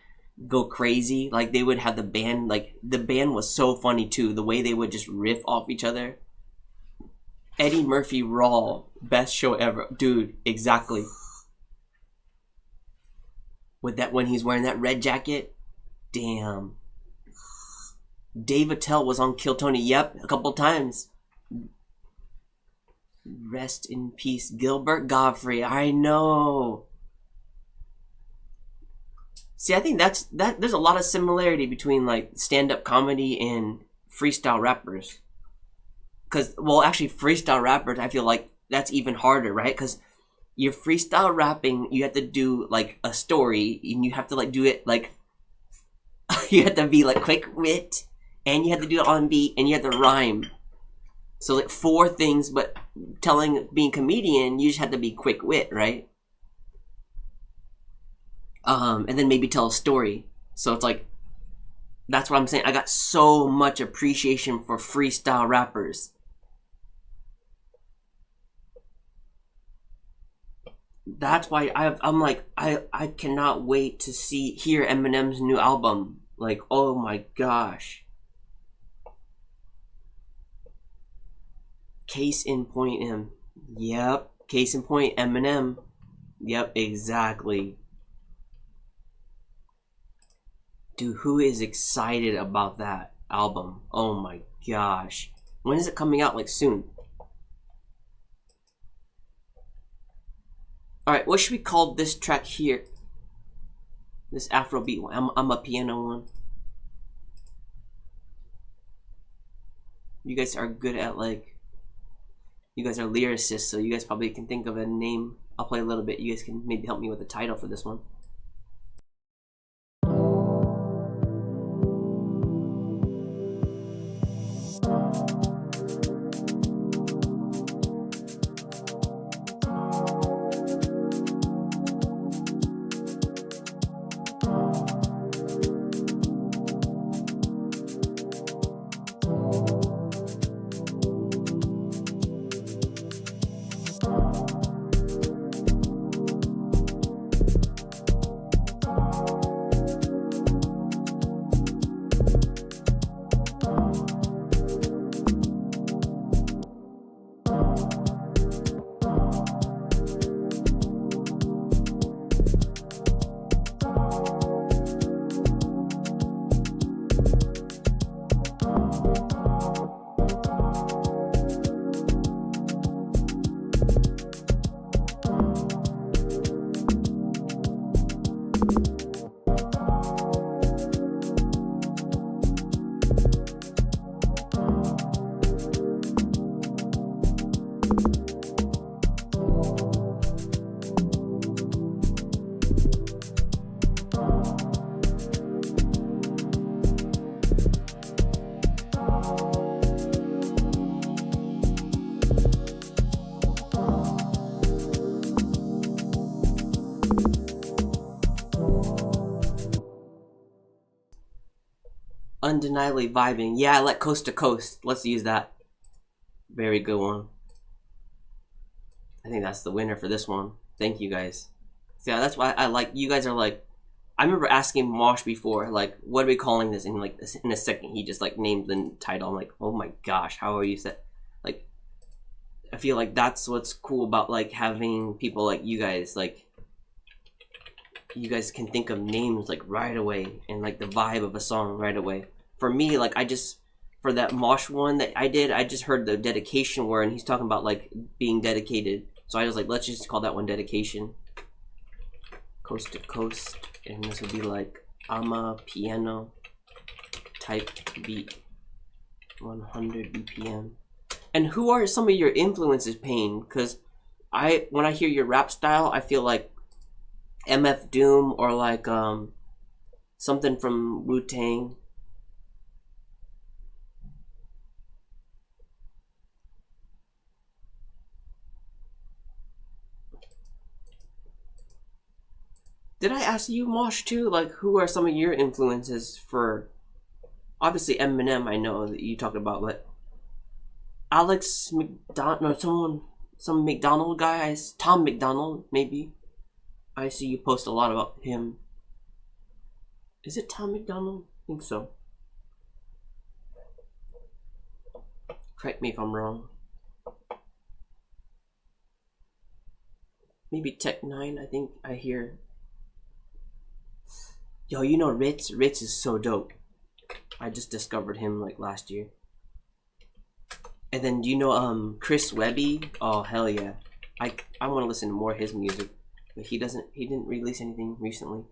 go crazy. Like they would have the band. Like the band was so funny too. The way they would just riff off each other. Eddie Murphy Raw, best show ever, dude. Exactly. With that, when he's wearing that red jacket, damn. Dave Attell was on Kill Tony. Yep, a couple times. Rest in peace, Gilbert Gottfried. I know. See, I think that there's a lot of similarity between like stand-up comedy and freestyle rappers. Cause, well, actually, freestyle rappers, I feel like that's even harder, right? Cause you're freestyle rapping, you have to do like a story, and you have to like do it like you have to be like quick wit, and you have to do it on beat, and you have to rhyme. So like 4 things, but being comedian, you just have to be quick wit, right? And then maybe tell a story. So it's like, that's what I'm saying. I got so much appreciation for freestyle rappers. That's why I'm like, I cannot wait to hear Eminem's new album. Like, oh my gosh. Case in point, him. Yep. Case in point, Eminem. Yep, exactly. Dude, who is excited about that album? Oh my gosh. When is it coming out? Like soon. Alright, what should we call this track here? This Afrobeat one. I'm a piano one. You guys are good at like... You guys are lyricists, so you guys probably can think of a name. I'll play a little bit. You guys can maybe help me with the title for this one. Undeniably vibing. Yeah, I like Coast to Coast. Let's use that. Very good one. I think that's the winner for this one. Thank you guys. So yeah, that's why I like, you guys are like, I remember asking Mosh before, like, what are we calling this? And like, in a second, he just like named the title. I'm like, oh my gosh, how are you set? Like, I feel like that's what's cool about like having people like you guys, like, you guys can think of names like right away and like the vibe of a song right away. For me, like, I just, for that Mosh one that I did, I just heard the dedication word and he's talking about like being dedicated. So I was like, let's just call that one dedication. Coast to Coast. And this would be like Ama piano type beat, 100 BPM. And who are some of your influences, Payne? Because when I hear your rap style, I feel like MF Doom or like something from Wu-Tang. Did I ask you, Mosh, too? Like, who are some of your influences for... Obviously, Eminem, I know that you talked about, but... Alex McDonald... No, some McDonald guy, Tom McDonald, maybe? I see you post a lot about him. Is it Tom McDonald? I think so. Correct me if I'm wrong. Maybe Tech 9, I think I hear... Yo, you know Ritz? Ritz is so dope. I just discovered him like last year. And then do you know Chris Webby? Oh hell yeah. I want to listen to more of his music. But he didn't release anything recently.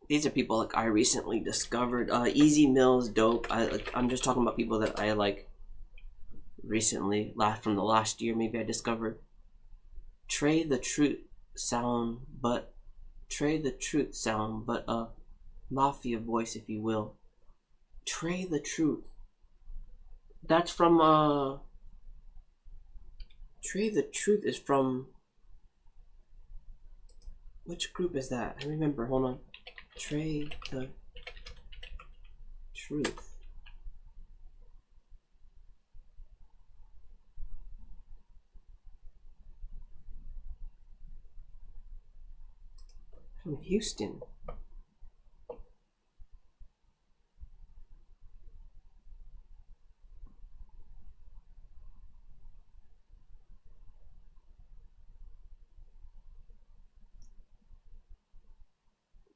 These are people like I recently discovered. Easy Mills, dope. I'm just talking about people that I like recently, from the last year maybe I discovered. Trey the Truth sound, but a mafia voice, if you will. Trey the Truth. That's from Trey the Truth is from, which group is that? I remember, hold on. Trey the Truth. From Houston.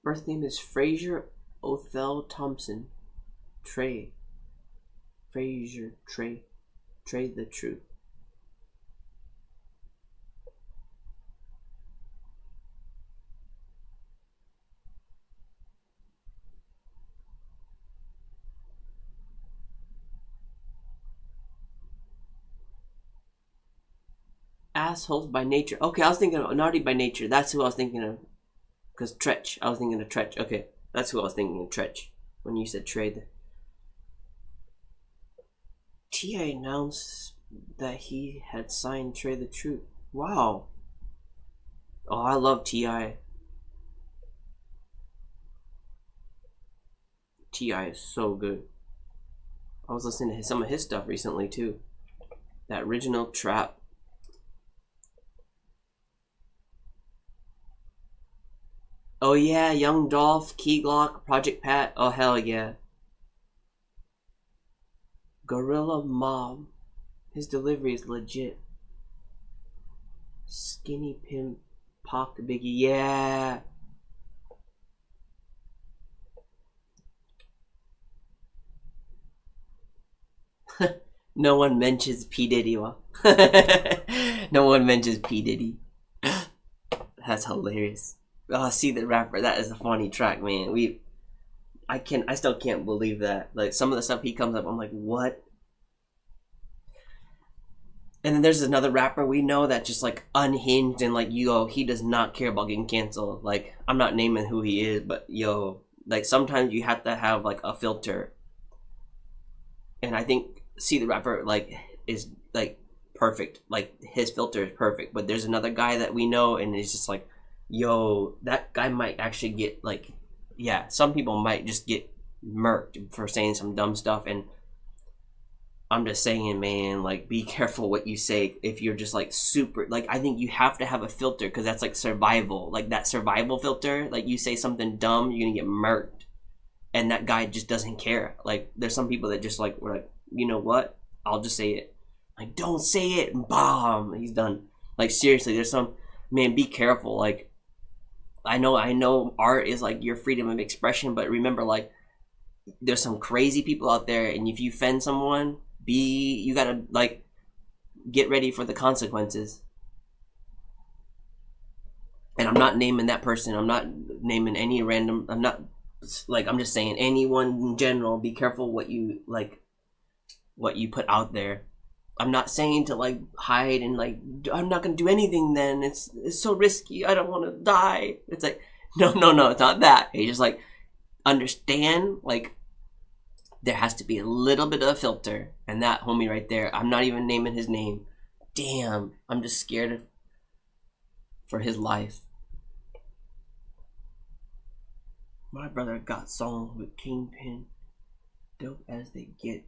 Birth name is Fraser Othell Thompson. Trey the Truth. Assholes by Nature. Okay, I was thinking of Naughty by Nature. That's who I was thinking of. Because Tretch. I was thinking of Tretch. Okay, that's who I was thinking of, Tretch. When you said trade. T.I. announced that he had signed Trey the Truth. Wow. Oh, I love T.I. T.I. is so good. I was listening to some of his stuff recently too. That original trap. Oh yeah, Young Dolph, Key Glock, Project Pat. Oh hell yeah. Gorilla Mob. His delivery is legit. Skinny Pimp, Pac Biggie. Yeah. No one mentions P. Diddy. No one mentions P. Diddy. That's hilarious. Oh, See the Rapper. That is a funny track, man. I still can't believe that. Like some of the stuff he comes up, I'm like, what? And then there's another rapper we know that just like unhinged and like, yo, he does not care about getting canceled. Like, I'm not naming who he is, but yo, like sometimes you have to have like a filter. And I think the Rapper like is like perfect. Like his filter is perfect. But there's another guy that we know and it's just like, yo, that guy might actually get like, yeah, some people might just get murked for saying some dumb stuff. And I'm just saying, man, like, be careful what you say if you're just like super, like, I think you have to have a filter because that's like survival, like that survival filter. Like, you say something dumb, you're gonna get murked, and that guy just doesn't care. Like, there's some people that just like, we're like, you know what? I'll just say it. Like, don't say it, and bomb, he's done. Like, seriously, there's some, man, be careful. Like, I know art is like your freedom of expression, but remember, like, there's some crazy people out there, and if you offend someone, you gotta like get ready for the consequences. And I'm not naming that person, I'm not naming any random, I'm not like, I'm just saying anyone in general, be careful what you like, what you put out there. I'm not saying to like hide and like, I'm not gonna do anything then, it's so risky, I don't want to die. It's like, no, it's not that. You just like understand, like, there has to be a little bit of a filter. And that homie right there, I'm not even naming his name. Damn, I'm just scared for his life. My brother got songs with Kingpin. Dope as they get.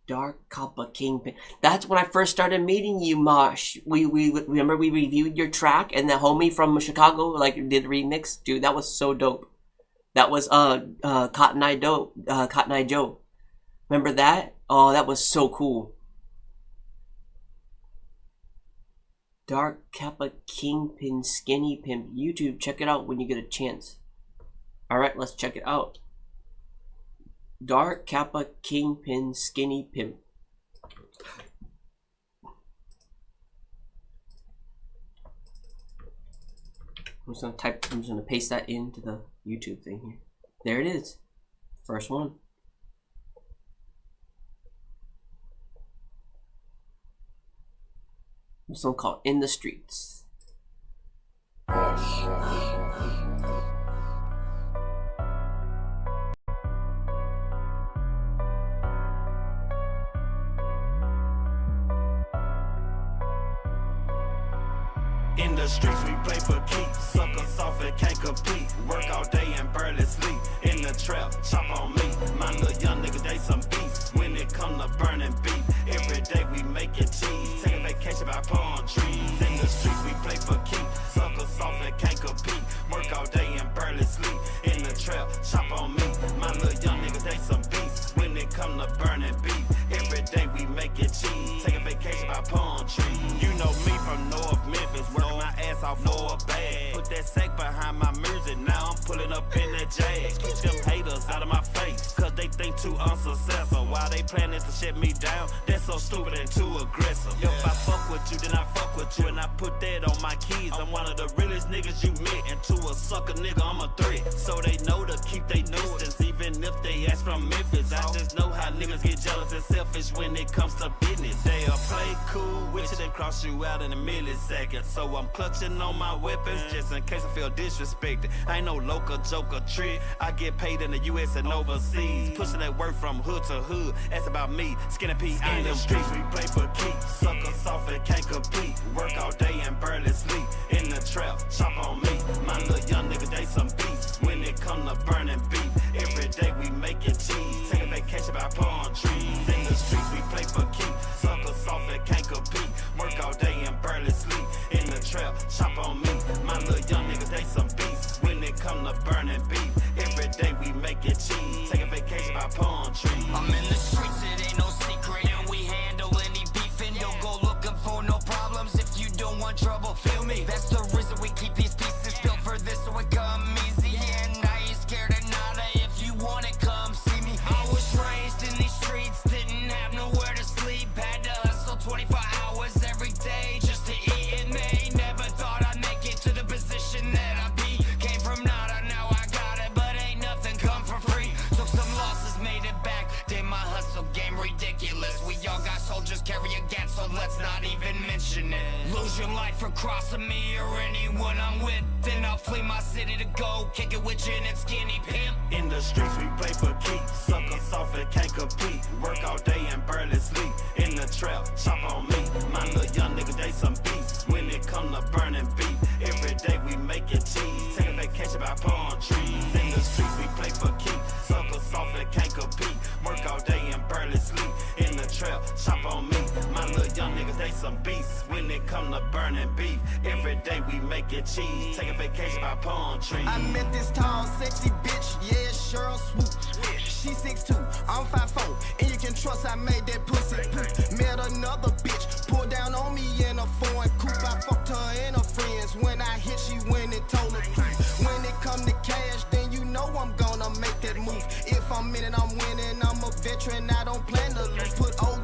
Dark Kappa Kingpin. That's when I first started meeting you, Mosh. We remember we reviewed your track and the homie from Chicago like did a remix. Dude, that was so dope. That was Cotton Eye Joe. Remember that? Oh, that was so cool. Dark Kappa Kingpin Skinny Pimp. YouTube, check it out when you get a chance. Alright, let's check it out. Dark Kappa Kingpin Skinny Pimp. I'm just gonna paste that into the YouTube thing here. There it is. First one. This song called In the Streets. In the streets we play for keeps. Sucker soft and can't compete. Work all day and barely sleep. In the trap, chop on me. My little young nigga, they some beasts. When it come to burning beef, every day we make it cheese. Take a vacation by palm trees. In the streets we play for keeps. Sucker soft and can't compete. Work all day and barely sleep. In the trap, chop on me. My little young nigga, they some beasts. When it come to burning beef, every day we make it cheese. Take a vacation by palm trees. You know me from North Memphis. Working my ass off for a bag. Put that sack behind my music. Now I'm pulling up in that jag. Keep them haters out of my face, cause they think too unsuccessful. While they plan this to shut me down, that's so stupid and too aggressive. If I fuck with you, then I fuck with you, and I put that on my kids. I'm one of the realest niggas you met, and to a sucker nigga I'm a threat. So they know to keep they distance, even if they ask from Memphis. I just know how niggas get jealous and selfish when it comes to business. They'll play cool with you and cross you out in a millisecond. So I'm clutching on my weapons just in case I feel disrespected. I ain't no local joker trick. I get paid in the US and overseas, pushing that work from hood to hood. That's about me, skinny P. In the streets we play for keeps. Sucker soft and can't compete. Work all day and barely sleep. In the trap, chop on me. My little young nigga, they some beasts. When it come to burning beef, every day we make it cheese. Take a vacation by palm trees. In the streets we play for keeps. Sucker soft and can't compete. Work all day and barely sleep. In the trap, chop on me. My little young niggas, they some beasts. When it come to burning beef, every day we make it cheese. Take a vacation by palm trees. I'm in the streets, it ain't no secret, and we handle any beefing. Don't go looking for no problems if you don't want trouble. Feel me? That's the reason we keep these pieces built for this, so it come easy. And I ain't scared of nada. If you want it, come see me. I was raised in these streets, didn't have nowhere to sleep. Had to hustle 24 hours every day just to eat and they never thought I'd make it to the position that I be. Came from nada, now I got it, but ain't nothing come for free. Took some losses, made it back. Did my hustle game ridiculous. We all got soldiers carry a gat, so let's not even mention it. Lose your life for crossing me or anyone I'm with, then I'll flee my city to go kick it with gin and skinny pimp. In the streets we play for keeps. Sucker soft and can't compete. Work all day and barely sleep. In the trap, chop on me. My little young nigga, they some beasts. When it come to burning beef, every day we make it cheese. Take a vacation by palm trees. In the streets we play for keeps. Sucker soft and can't compete. Work all day and barely sleep. In the trap, chop on me. My little young niggas, they some beasts. When it come to burning beef, every day we make it cheese. Take a vacation by palm trees. I met this tall, sexy bitch, yeah, Cheryl Swoop. She 6'2", I'm 5'4", and you can trust I made that pussy poop. Met another bitch, pulled down on me in a foreign coupe. I fucked her and her friends. When I hit, she went and told the truth. When it come to cash, then you know I'm gonna make that move. If I'm in it, I'm winning. I'm a veteran, I don't plan to lose. Put OG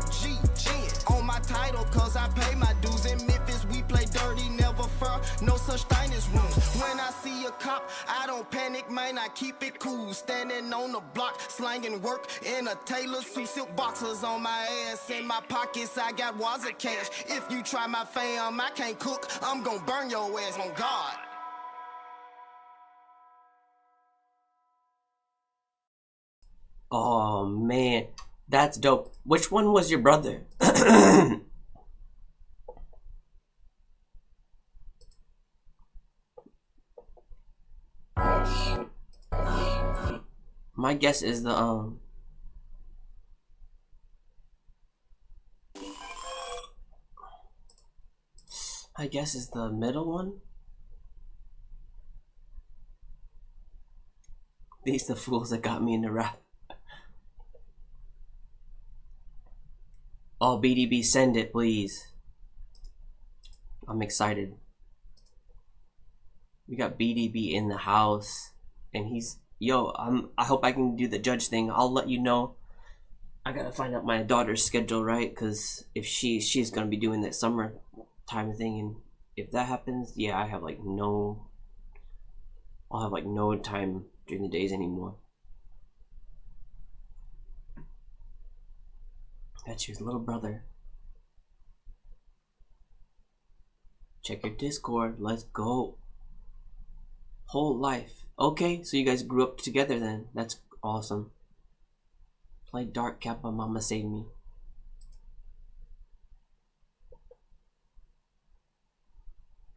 on my title, cause I pay my dues. In Memphis, we play dirty, never fair, no such thing as rules. When I see a cop, I don't panic, man, I keep it cool. Standing on the block, slanging work in a tailor suit. Silk boxers on my ass, in my pockets, I got wads of cash. If you try my fam, I can't cook, I'm gonna burn your ass on God. Oh man, that's dope. Which one was your brother? My guess is the I guess is the middle one. These the fools that got me into rap. Oh, BDB, send it, please. I'm excited. We got BDB in the house, and he's I hope I can do the judge thing. I'll let you know. I gotta find out my daughter's schedule, right? Cause if she's gonna be doing that summer time thing, and if that happens, yeah, I'll have like no time during the days anymore. That's your little brother. Check your Discord. Let's go. Whole life. Okay, so you guys grew up together then. That's awesome. Play Dark Kappa, Mama Saved Me.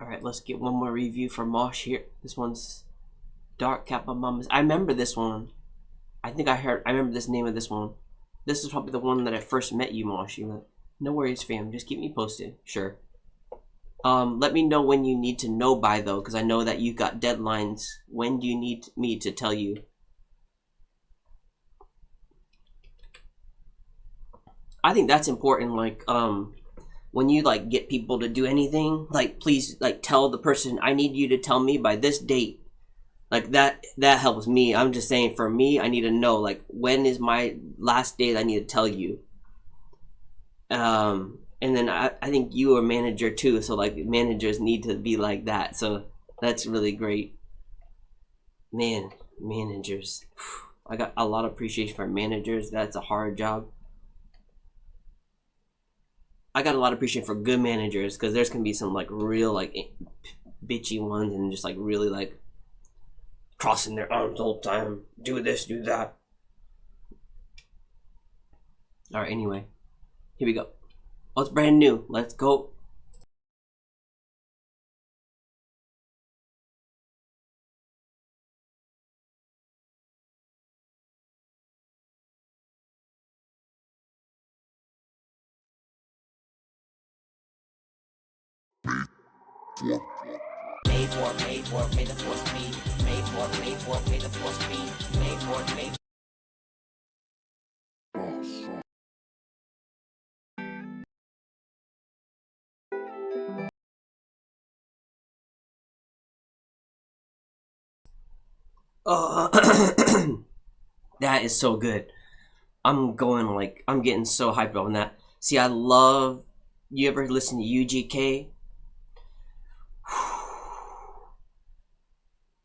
Alright, let's get one more review for Mosh here. This one's Dark Kappa, Mama. I remember this one. I remember this name of this one. This is probably the one that I first met you, Mosh. No worries, fam. Just keep me posted. Sure. Let me know when you need to know by, though, because I know that you've got deadlines. When do you need me to tell you? I think that's important. Like, when you like get people to do anything, like, please, like, tell the person, I need you to tell me by this date. Like, that helps me. I'm just saying, for me, I need to know, like, when is my last day that I need to tell you. And then I think you are a manager too, so like managers need to be like that. So that's really great. Man, managers. I got a lot of appreciation for managers. That's a hard job. I got a lot of appreciation for good managers, because there's gonna be some like real like bitchy ones and just like really like crossing their arms the whole time. Do this, do that. Alright, anyway. Here we go. Oh, it's brand new. Let's go. Pay the force speed. Pay the force speed. Pay. That is so good. I'm getting so hyped on that. See, I love, you ever listen to UGK?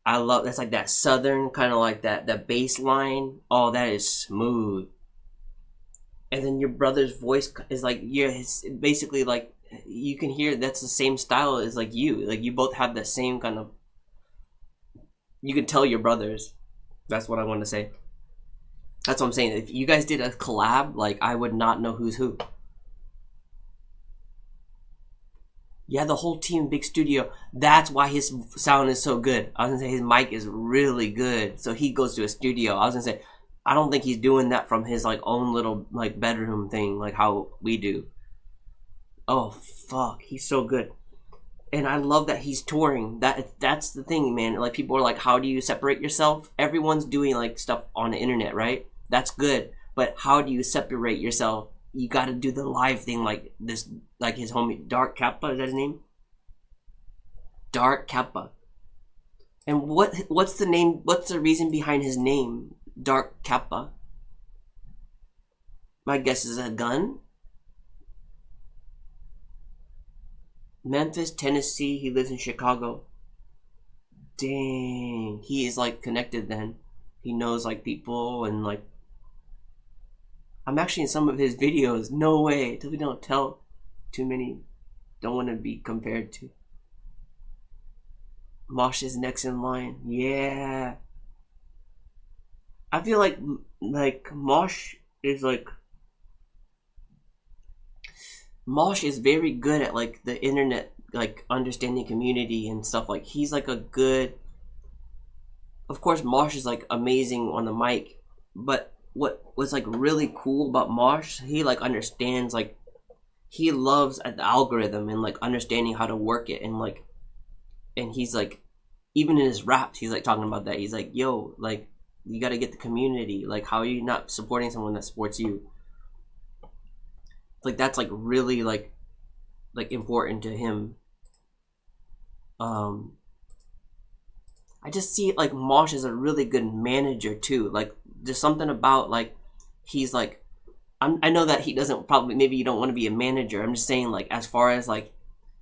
I love, that's like that southern kind of like that bass line. Oh, that is smooth. and then your brother's voice is like, yeah, it's basically like you can hear that's the same style as like you. Like you both have the same kind of. You can tell your brothers. That's what I want to say. That's what I'm saying. If you guys did a collab, like I would not know who's who. Yeah, the whole team, big studio. That's why his sound is so good. I was gonna say his mic is really good. So he goes to a studio. I was gonna say, I don't think he's doing that from his like own little like bedroom thing, like how we do. Oh fuck, he's so good. And I love that he's touring. That's the thing, man. Like people are like, how do you separate yourself? Everyone's doing like stuff on the internet, right? That's good. But how do you separate yourself? You got to do the live thing, like this, like his homie Dark Kappa. Is that his name? Dark Kappa. And what's the name? What's the reason behind his name, Dark Kappa? My guess is a gun. Memphis, Tennessee. He lives in Chicago. Dang, he is like connected. Then he knows like people and like. I'm actually in some of his videos. No way. We don't tell too many. Don't want to be compared to. Mosh is next in line. Yeah. I feel like Mosh is like. Mosh is very good at like the internet, like understanding community and stuff. Like he's like a good. Of course, Mosh is like amazing on the mic, but what was like really cool about Mosh, he like understands, like he loves the algorithm and like understanding how to work it, and like, and he's like, even in his raps, he's like talking about that. He's like, yo, like you got to get the community. Like, how are you not supporting someone that supports you? Like that's like really like important to him. I just see it like Mosh is a really good manager too. Like there's something about like he's like I know that he doesn't probably, maybe you don't want to be a manager. I'm just saying like as far as like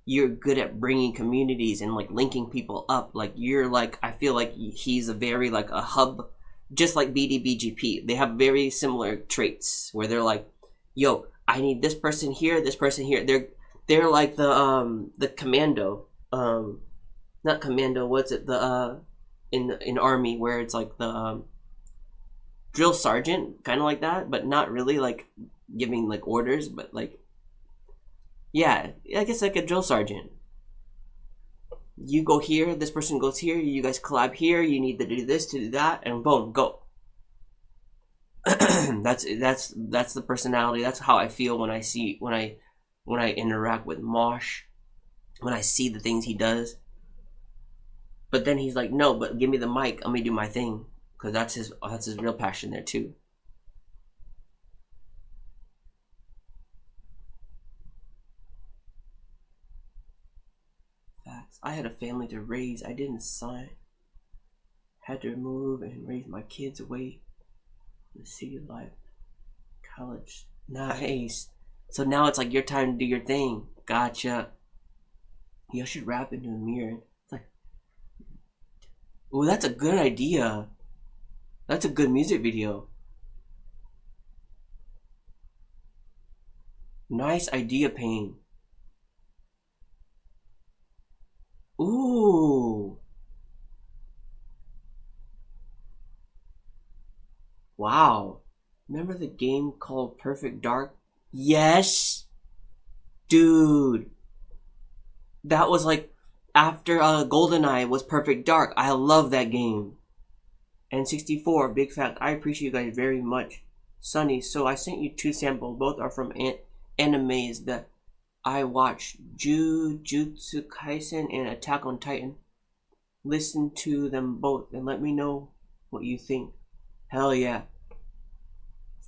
you're good at bringing communities and like linking people up. Like you're like, I feel like he's a very like a hub, just like BDBGP. They have very similar traits where they're like, yo, I need this person here, this person here. They're like the commando, not commando. What's it? The in army where it's like the drill sergeant, kind of like that, but not really like giving like orders, but like, yeah, I guess like a drill sergeant. You go here, this person goes here, you guys collab here, you need to do this, to do that, and boom, go. that's the personality. That's how I feel when I interact with Mosh, when I see the things he does. But then he's like, no, but give me the mic, let me do my thing. Because that's his real passion there too. Facts. I had a family to raise. I didn't sign. Had to move and raise my kids away from the city life. College. Nice. So now it's like your time to do your thing. Gotcha. You should rap into the mirror. It's like, ooh, that's a good idea. That's a good music video. Nice idea, Payne. Ooh. Wow. Remember the game called Perfect Dark? Yes. Dude. That was like after GoldenEye was Perfect Dark. I love that game. N64, big fact. I appreciate you guys very much. Sunny, so I sent you 2 samples. Both are from animes that I watched. Jujutsu Kaisen and Attack on Titan. Listen to them both and let me know what you think. Hell yeah.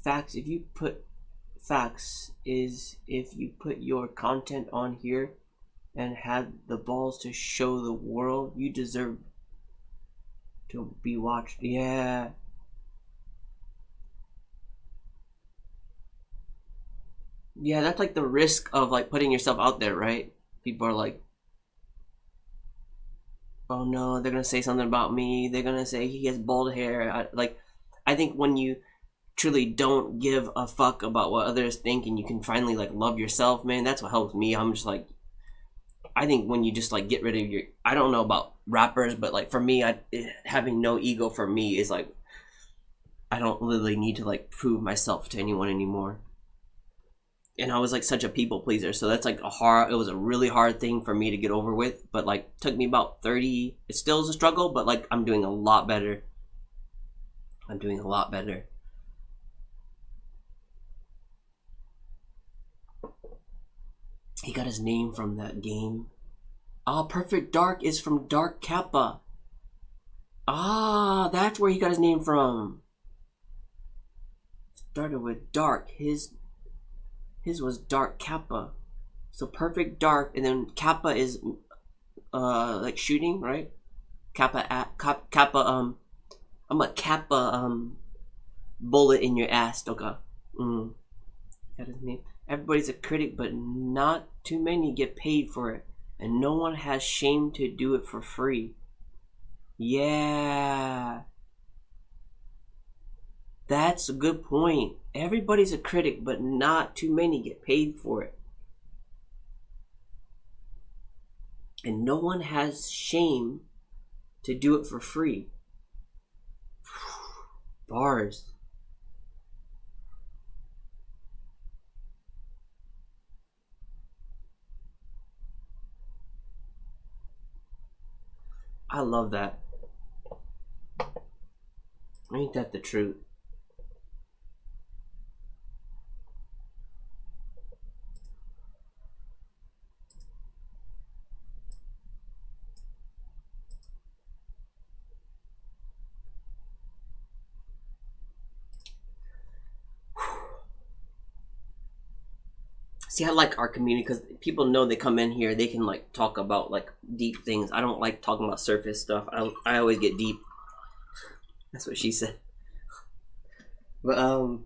Facts, if you put your content on here and had the balls to show the world, you deserve to be watched. Yeah. Yeah, that's like the risk of like putting yourself out there, right? People are like, oh no, they're gonna say something about me. They're gonna say he has bald hair. I think when you truly don't give a fuck about what others think, and you can finally like love yourself, man, that's what helps me. I'm just like, I think when you just like get rid of your, I don't know about rappers, but like for me, having no ego for me is like, I don't really need to like prove myself to anyone anymore. And I was like such a people pleaser, so that's like it was a really hard thing for me to get over with, but like took me about 30, it still is a struggle, but like I'm doing a lot better. He got his name from that game. Perfect Dark is from Dark Kappa. That's where he got his name from. Started with Dark. His was Dark Kappa. So Perfect Dark, and then Kappa is like shooting, right? Kappa I'm a Kappa bullet in your ass, Doka. Got his name. Everybody's a critic, but not too many get paid for it, and no one has shame to do it for free. Yeah, that's a good point. Everybody's a critic, but not too many get paid for it, and no one has shame to do it for free. Bars. I love that. Ain't that the truth? See, I like our community because people know they come in here, they can like talk about like deep things. I don't like talking about surface stuff. I always get deep. That's what she said. But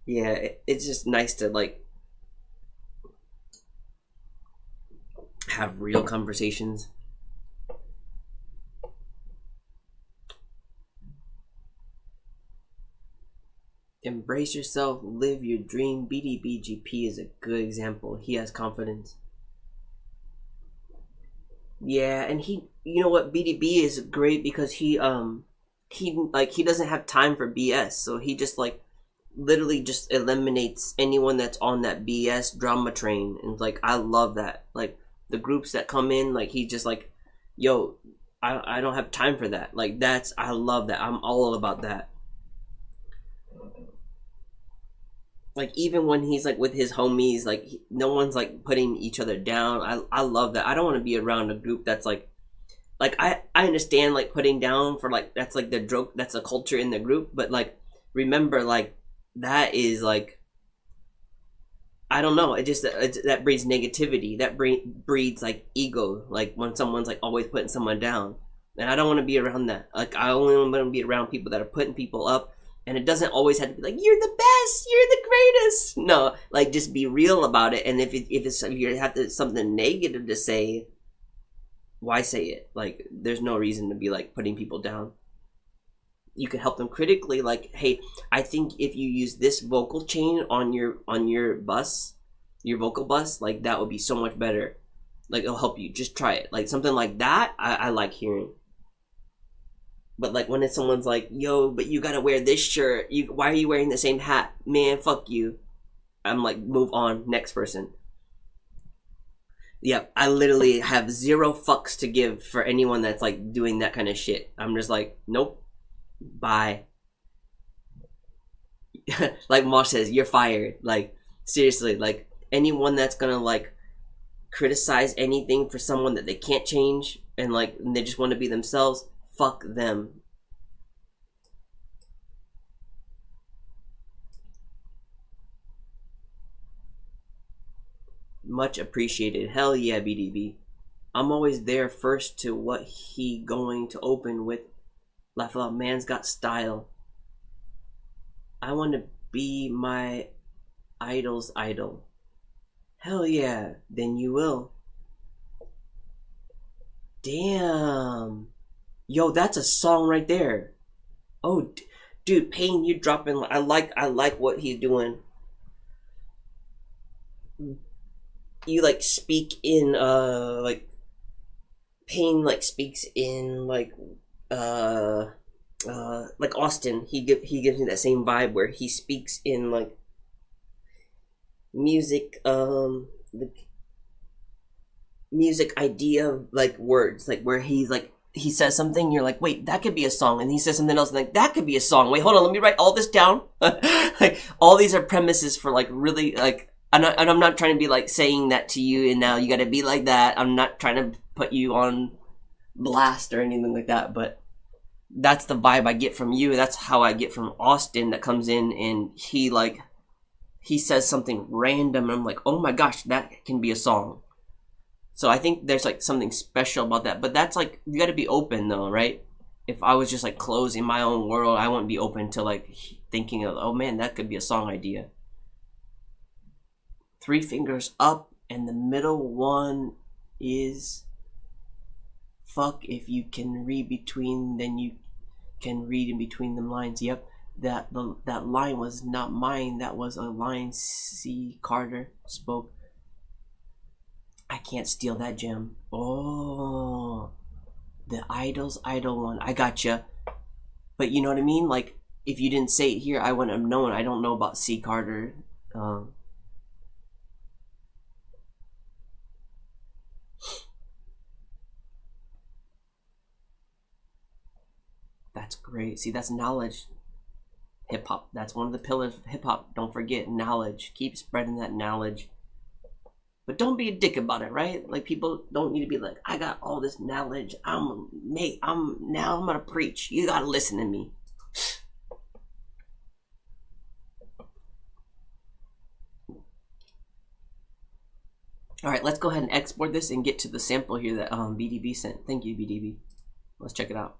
yeah, it's just nice to like have real conversations. Embrace yourself, live your dream. BDBGP is a good example. He has confidence. Yeah, and he, you know what, BDB is great because he doesn't have time for BS, so he just like literally just eliminates anyone that's on that BS drama train, and like I love that. Like the groups that come in, like he just like, yo, I don't have time for that. Like I love that. I'm all about that. Like even when he's like with his homies, like no one's like putting each other down. I love that. I don't want to be around a group that's like I understand like putting down for like that's like the joke, that's a culture in the group, but like remember like that is like, I don't know, that breeds negativity, that breeds like ego, like when someone's like always putting someone down, and I don't want to be around that. Like I only want to be around people that are putting people up. And it doesn't always have to be like, you're the best, you're the greatest. No, like just be real about it. And if you have something negative to say, why say it? Like there's no reason to be like putting people down. You can help them critically, like, hey, I think if you use this vocal chain on your bus, your vocal bus, like that would be so much better. Like it'll help you. Just try it. Like something like that, I like hearing. But like when it's someone's like, yo, but you gotta wear this shirt. Why are you wearing the same hat? Man, fuck you. I'm like, move on, next person. Yep, I literally have 0 fucks to give for anyone that's like doing that kind of shit. I'm just like, nope, bye. Like Mosh says, you're fired. Like seriously, like anyone that's gonna like criticize anything for someone that they can't change and like they just want to be themselves, fuck them. Much appreciated. Hell yeah, BDB. I'm always there first to what he going to open with. Laugh out, man's got style. I want to be my idol's idol. Hell yeah, then you will. Damn. Yo, that's a song right there. Oh, dude, Payne, you dropping. I like what he's doing. You like speak in like Payne like speaks in like Austin. He gives me that same vibe where he speaks in like music like music idea like words, like where he's like he says something, you're like, wait, that could be a song, and he says something else, and like that could be a song. Wait, hold on, let me write all this down. Like all these are premises for like really like. I'm not trying to be like saying that to you, and now you got to be like that. I'm not trying to put you on blast or anything like that, but that's the vibe I get from you. That's how I get from Austin, that comes in and he says something random, and I'm like, oh my gosh, that can be a song. So I think there's like something special about that, but that's like, you got to be open though, right? If I was just like closed in my own world, I wouldn't be open to like thinking of, oh man, that could be a song idea. 3 fingers up, and the middle one is fuck. If you can read between, then you can read in between them lines. Yep, that line was not mine. That was a line C. Carter spoke. I can't steal that gem. Oh, the idol's idol one. I gotcha. But you know what I mean? Like, if you didn't say it here, I wouldn't have known. I don't know about C. Carter. That's great. See, that's knowledge. Hip hop. That's one of the pillars of hip hop. Don't forget knowledge. Keep spreading that knowledge. But don't be a dick about it, right? Like, people don't need to be like, I got all this knowledge. I'm gonna preach. You gotta listen to me. All right, let's go ahead and export this and get to the sample here that BDB sent. Thank you, BDB. Let's check it out.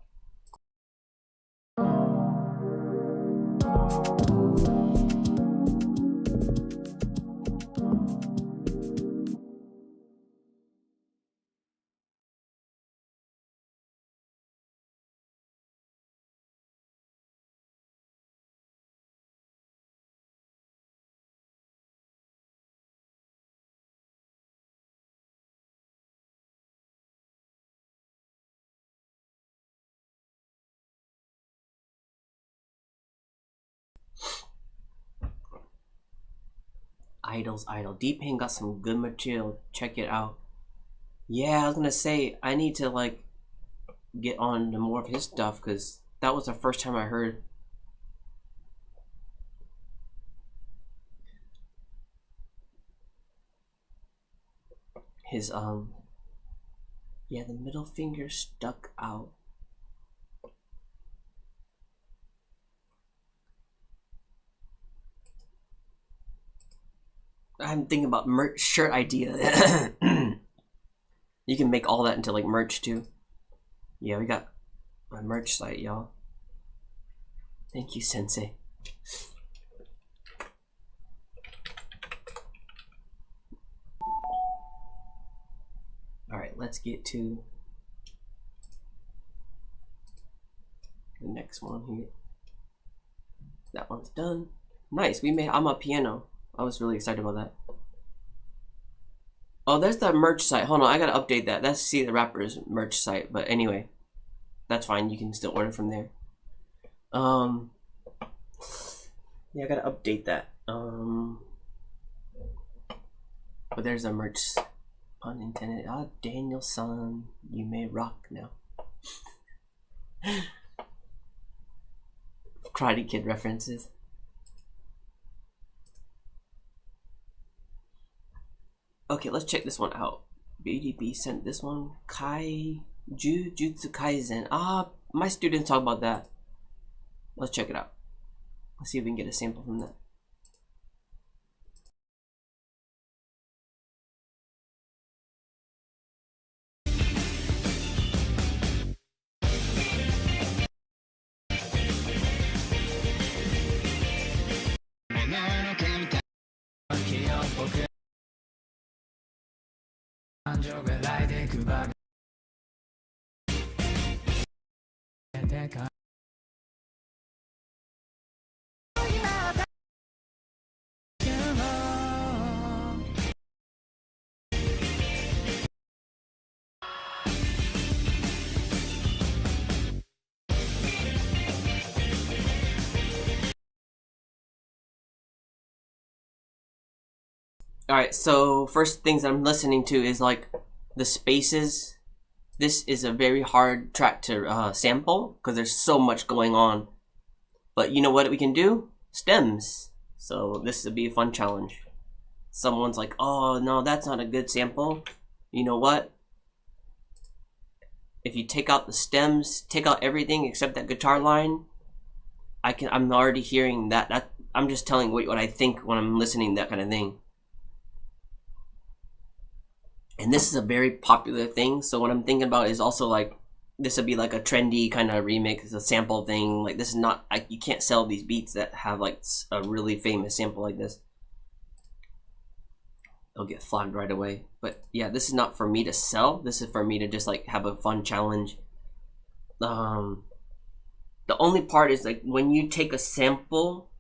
Idol's idol. D-Pain got some good material. Check it out. Yeah, I was gonna say, I need to like get on to more of his stuff, because that was the first time I heard his yeah, the middle finger stuck out. I'm thinking about merch shirt idea. You can make all that into like merch too. Yeah, we got my merch site, y'all. Thank you, Sensei. All right, let's get to the next one here. That one's done. Nice. I'm a piano. I was really excited about that. Oh, there's the merch site. Hold on, I gotta update that. That's See the Rapper's merch site. But anyway, that's fine. You can still order from there. Yeah, I gotta update that. But there's a merch, pun intended. Ah, Daniel-san, you may rock now. Karate Kid references. Okay, let's check this one out. BDB sent this one. Jujutsu Kaisen. Ah, my students talk about that. Let's check it out. Let's see if we can get a sample from that. Alright, so first things I'm listening to is like the spaces. This is a very hard track to sample because there's so much going on. But you know what we can do? Stems. So this would be a fun challenge. Someone's like, oh no, that's not a good sample. You know what? If you take out the stems, take out everything except that guitar line, I'm already hearing that. I'm just telling what I think when I'm listening to that kind of thing. And this is a very popular thing, so what I'm thinking about is also like, this would be like a trendy kind of remix, a sample thing. Like this is not, you can't sell these beats that have like a really famous sample like this. They'll get flagged right away. But yeah, this is not for me to sell. This is for me to just like have a fun challenge. The only part is like when you take a sample,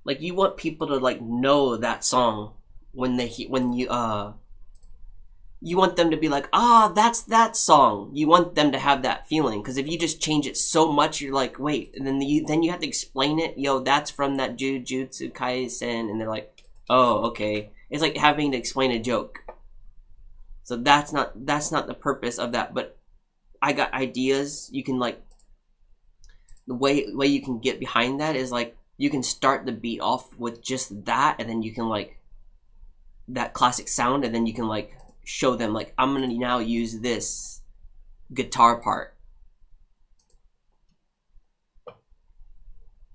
like you want people to like know that song when you want them to be like, ah, that's that song. You want them to have that feeling, because if you just change it so much, you're like, wait, and then you have to explain it. Yo, that's from that Jujutsu Kaisen, and they're like, oh, okay. It's like having to explain a joke. So that's not the purpose of that. But I got ideas. You can like, the way you can get behind that is like, you can start the beat off with just that, and then you can like that classic sound, and then you can like show them like, I'm gonna now use this guitar part.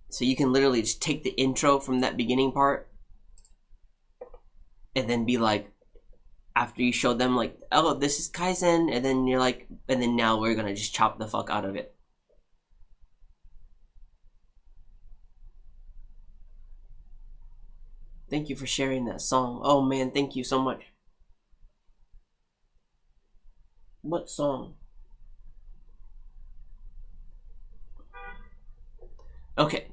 So you can literally just take the intro from that beginning part and then be like, after you show them like, oh, this is Kaizen, and then you're like, and then now we're gonna just chop the fuck out of it. Thank you for sharing that song. Oh man, thank you so much. What song? Okay.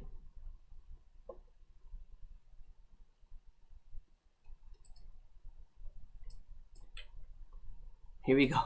Here we go.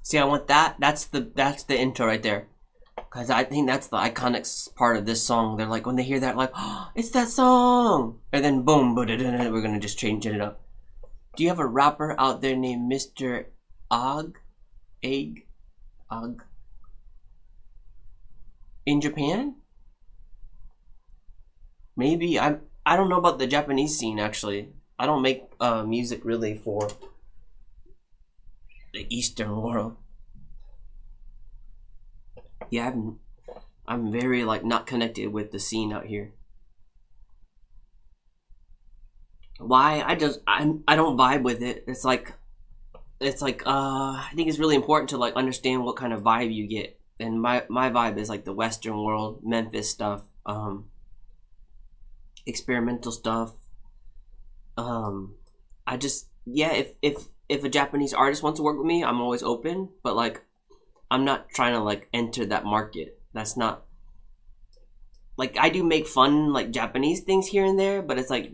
See, I want that. That's the intro right there. Cause I think that's the iconic part of this song. They're like, when they hear that, like, oh, it's that song. And then boom, we're gonna just change it up. Do you have a rapper out there named Mr. Og? In Japan? Maybe. I don't know about the Japanese scene actually. I don't make music really for the Eastern world. Yeah, I'm very like not connected with the scene out here. Why? I don't vibe with it. It's like I think it's really important to like understand what kind of vibe you get. And my vibe is like the Western world, Memphis stuff, experimental stuff. I just, yeah, if a Japanese artist wants to work with me, I'm always open, but like I'm not trying to like enter that market. That's not, like, I do make fun like Japanese things here and there, but it's like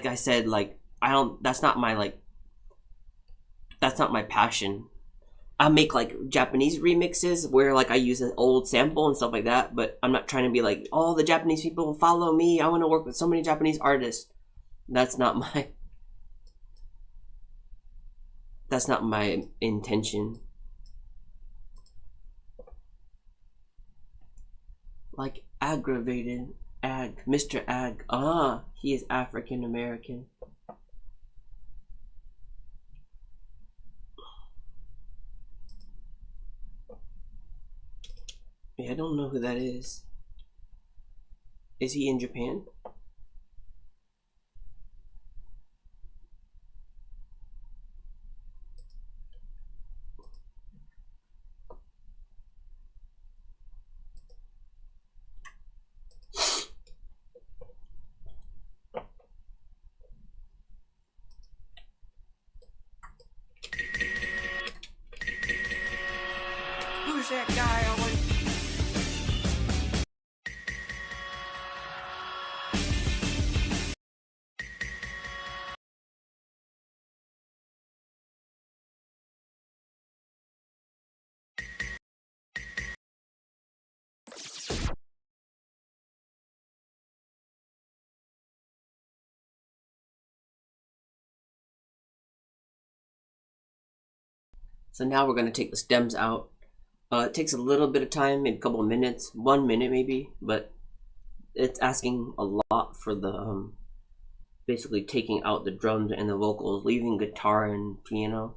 I said, like that's not my passion. I make like Japanese remixes where like I use an old sample and stuff like that, but I'm not trying to be like, oh, the Japanese people follow me, I want to work with so many Japanese artists. That's not my intention. Like aggravated Mr. Ag. Ah, he is African American. Yeah, I don't know who that is. Is he in Japan? Who's that guy on? So now we're gonna take the stems out. It takes a little bit of time, maybe a couple of minutes, 1 minute maybe, but it's asking a lot for the basically taking out the drums and the vocals, leaving guitar and piano.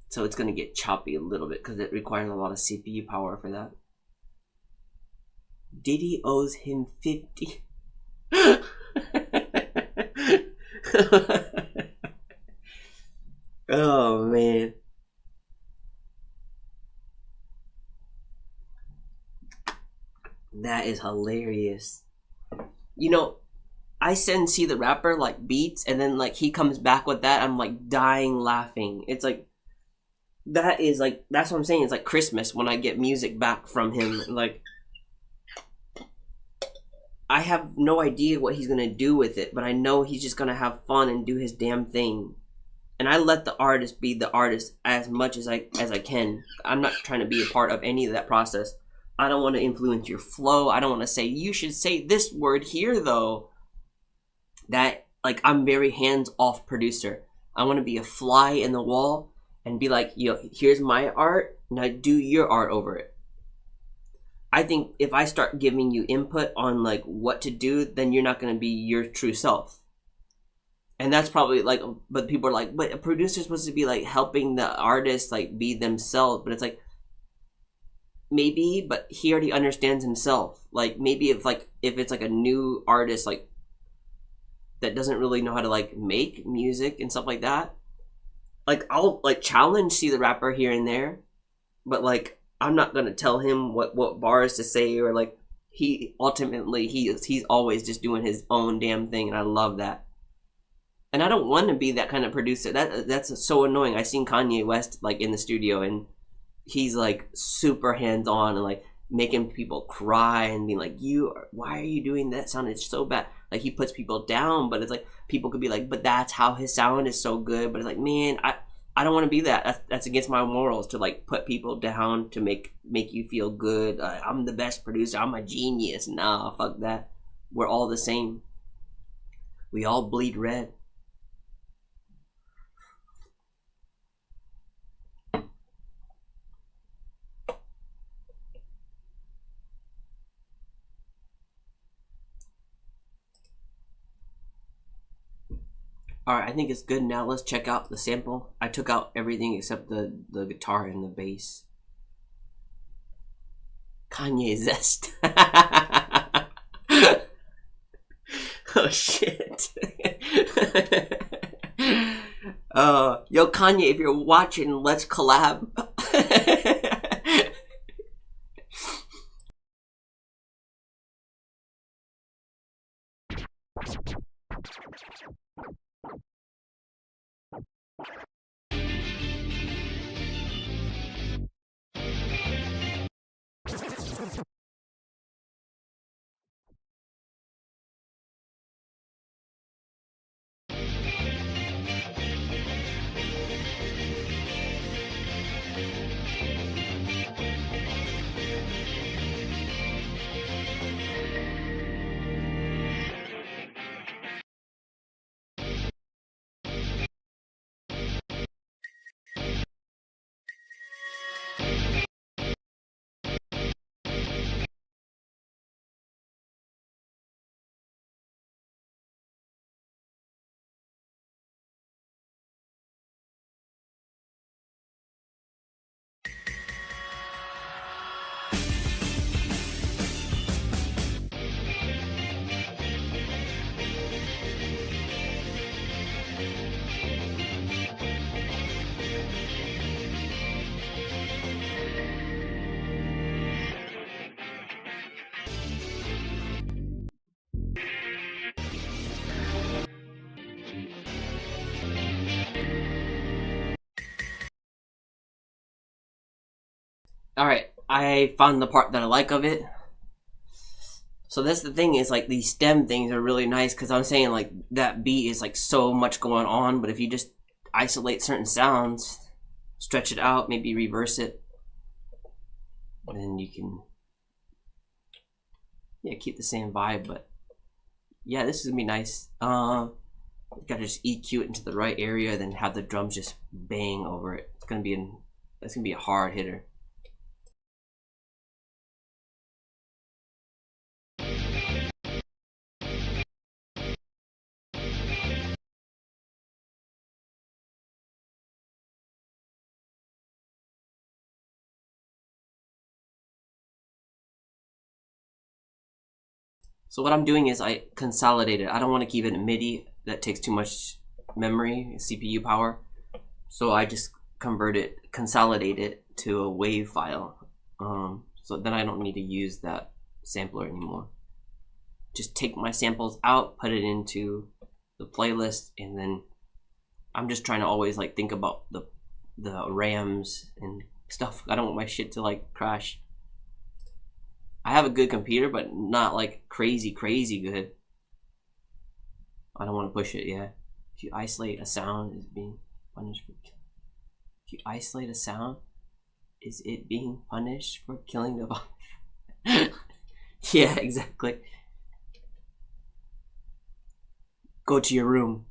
So it's gonna get choppy a little bit because it requires a lot of CPU power for that. Diddy owes him 50. Oh man. That is hilarious. You know, I send See the Rapper like beats and then like he comes back with that. I'm like dying laughing. It's like that is like that's what I'm saying. It's like Christmas when I get music back from him. Like I have no idea what he's gonna do with it, but I know he's just gonna have fun and do his damn thing. And I let the artist be the artist as much as I can. I'm not trying to be a part of any of that process. I don't want to influence your flow. I don't want to say you should say this word here though. That like I'm very hands-off producer. I want to be a fly in the wall and be like, yo, here's my art, now do your art over it. I think if I start giving you input on like what to do, then you're not going to be your true self. And that's probably like, but people are like, but a producer's supposed to be like helping the artist like be themselves. But it's like, maybe, but he already understands himself. Like maybe if it's like a new artist like that doesn't really know how to like make music and stuff like that, like I'll like challenge See the Rapper here and there, but like I'm not gonna tell him what bars to say, or like he ultimately he's always just doing his own damn thing, and I love that. And I don't want to be that kind of producer. That's so annoying. I seen Kanye West like in the studio, and he's like super hands on and like making people cry and being like, why are you doing that? Sounded so bad. Like he puts people down, but it's like people could be like, but that's how his sound is so good. But it's like, man, I don't want to be that. That's against my morals to like put people down to make you feel good. I'm the best producer. I'm a genius. Nah, fuck that. We're all the same. We all bleed red. Alright, I think it's good now. Let's check out the sample. I took out everything except the guitar and the bass. Kanye Zest. Oh shit. Yo Kanye, if you're watching, let's collab. Alright, I found the part that I like of it. So that's the thing, is like these stem things are really nice, because I'm saying like that beat is like so much going on, but if you just isolate certain sounds, stretch it out, maybe reverse it, then you can keep the same vibe. But yeah, this is gonna be nice. You gotta just EQ it into the right area, then have the drums just bang over it. That's gonna be a hard hitter. So what I'm doing is I consolidate it. I don't want to keep it in MIDI. That takes too much memory, CPU power. So I just consolidate it to a WAV file. So then I don't need to use that sampler anymore. Just take my samples out, put it into the playlist, and then I'm just trying to always like think about the RAMs and stuff. I don't want my shit to like crash. I have a good computer, but not like crazy good. I don't want to push it, yeah. If you isolate a sound, is being punished for killing. If you isolate a sound, is it being punished for killing the bot? Yeah, exactly. Go to your room.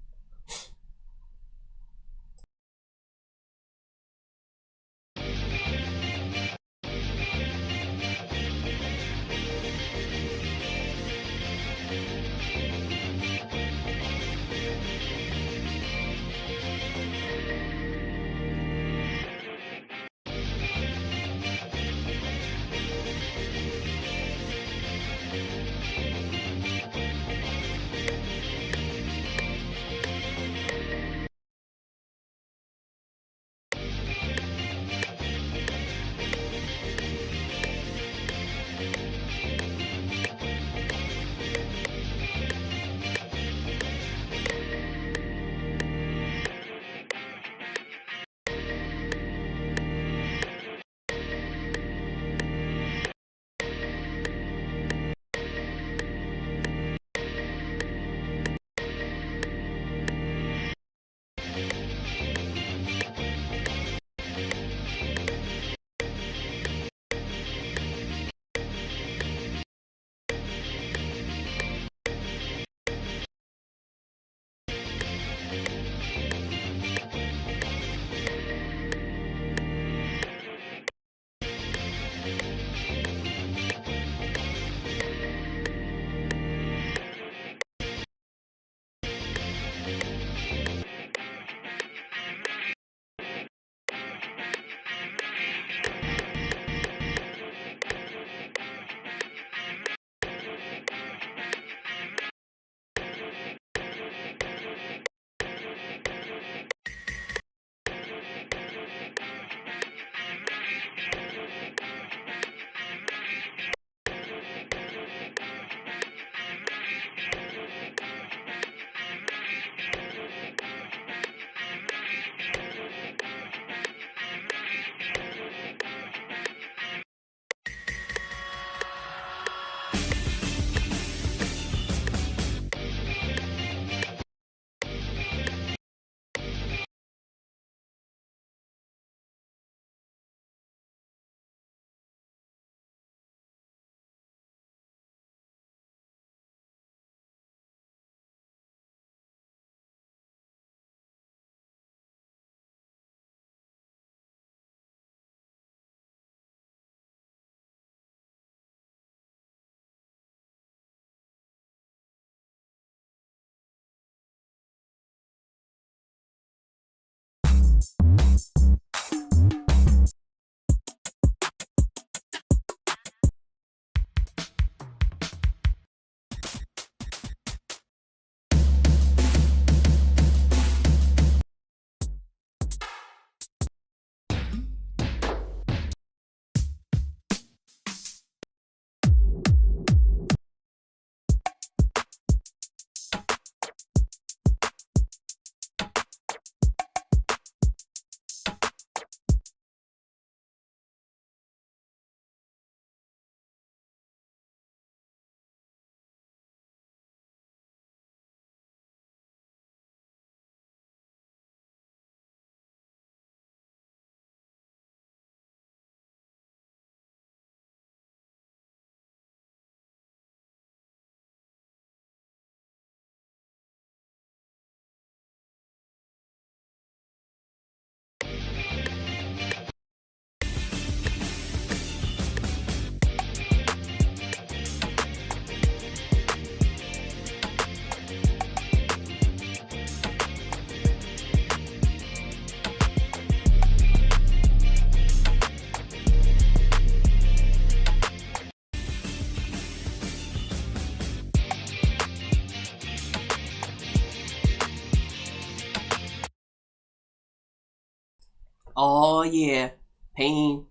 Oh yeah, Pain.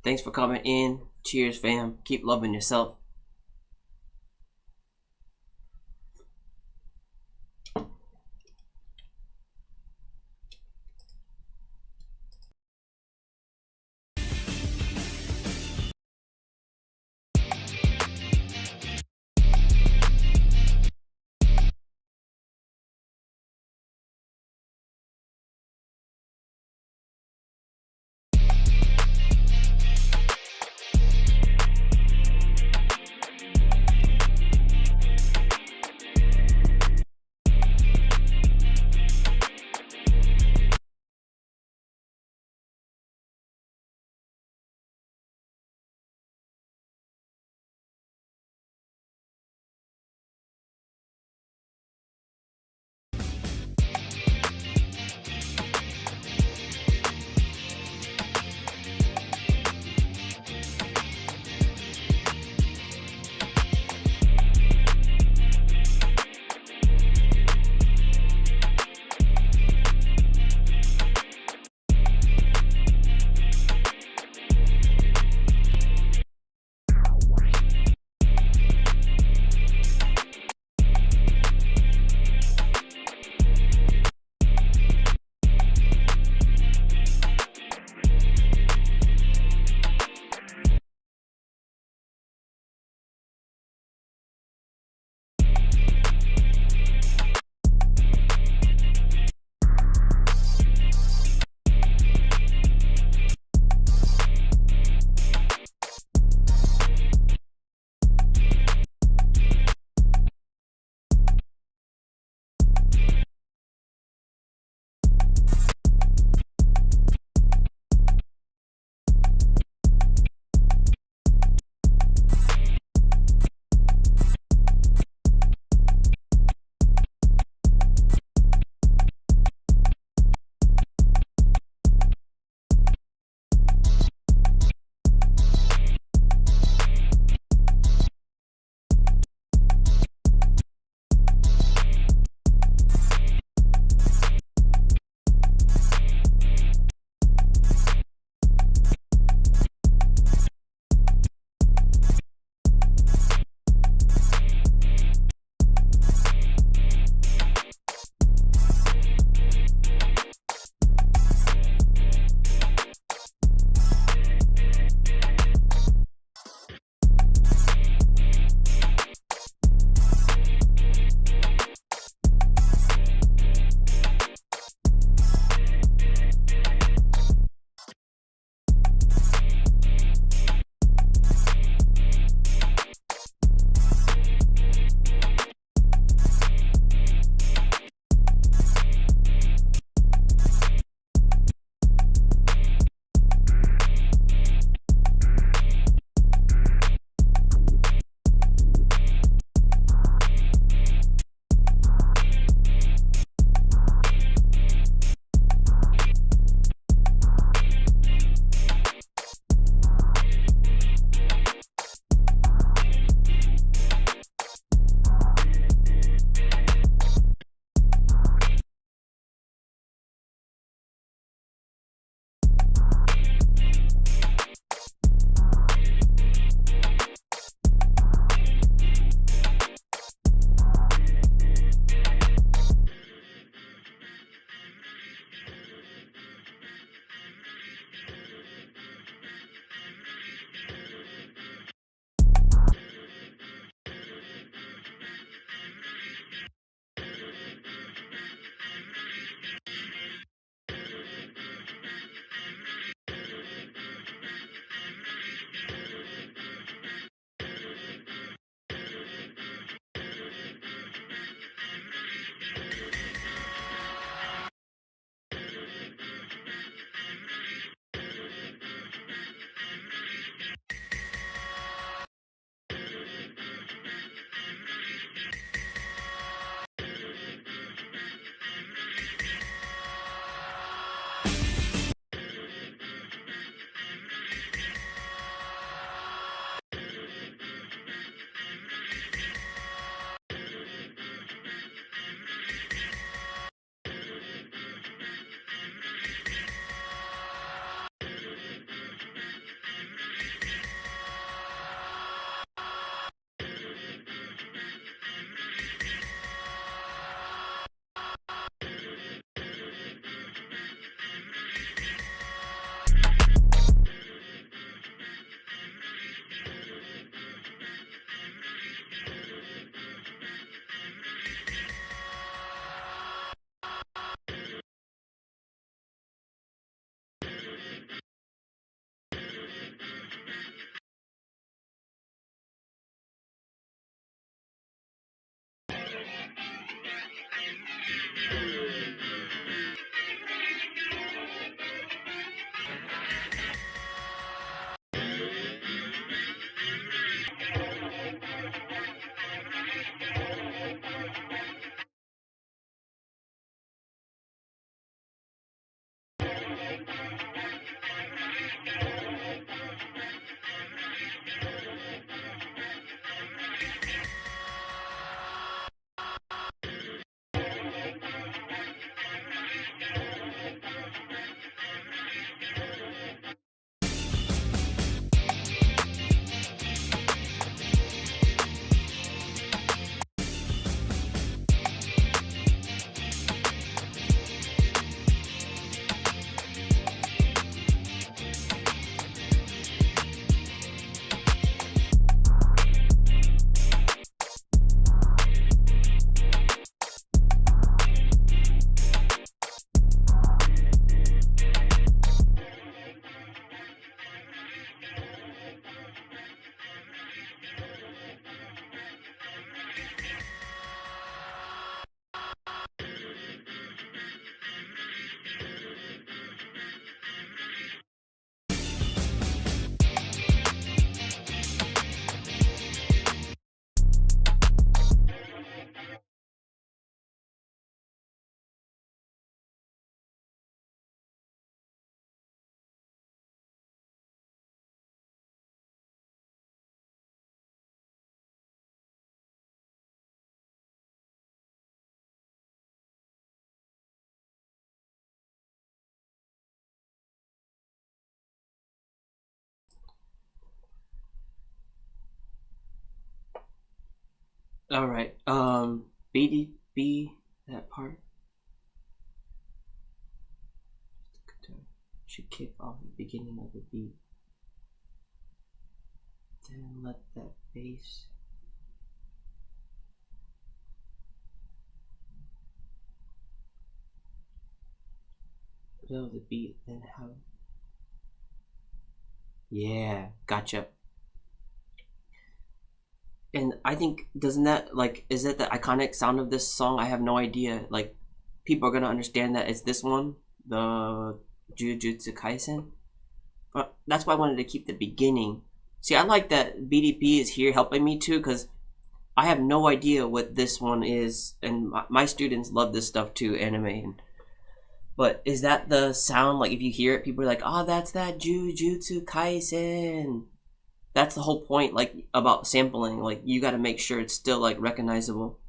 Thanks for coming in. Cheers, fam. Keep loving yourself. All right. BDP, that part should kick off the beginning of the beat. Then let that bass build the beat. Then have, yeah, gotcha. And I think, doesn't that, like, is it the iconic sound of this song? I have no idea. Like, people are gonna understand that it's this one, the Jujutsu Kaisen. But that's why I wanted to keep the beginning. See, I like that BDP is here helping me too, because I have no idea what this one is, and my students love this stuff too, anime. But is that the sound? Like, if you hear it, people are like, "Oh, that's that Jujutsu Kaisen." That's the whole point, like, about sampling. Like, you got to make sure it's still like recognizable.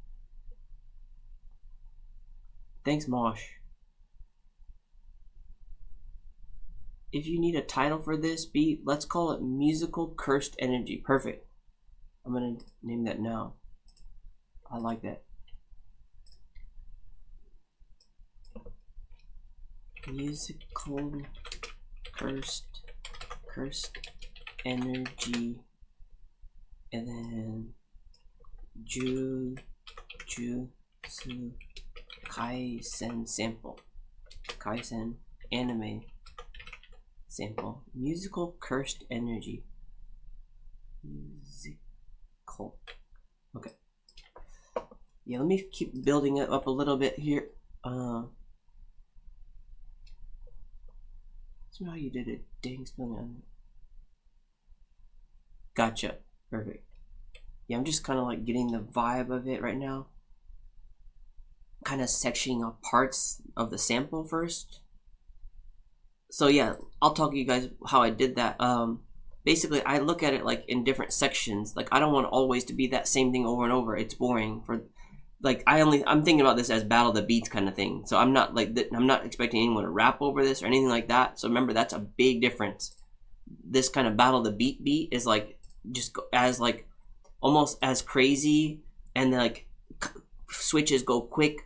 Thanks, Mosh. If you need a title for this beat, let's call it Musical Cursed Energy. Perfect. I'm gonna name that now. I like that. Musical cursed energy, and then Jujutsu Kaisen sample. Kaisen anime sample. Musical cursed energy. Musical. Okay. Yeah, let me keep building it up a little bit here. See how you did it. Dang, spelling on. Gotcha. Perfect. Yeah, I'm just kind of like getting the vibe of it right now. Kind of sectioning off parts of the sample first. So yeah, I'll talk to you guys how I did that. Basically, I look at it like in different sections. Like, I don't want always to be that same thing over and over. It's boring. For like, I'm thinking about this as battle the beats kind of thing. So I'm not like I'm not expecting anyone to rap over this or anything like that. So remember, that's a big difference. This kind of battle the beat is like just as like almost as crazy, and then like switches go quick.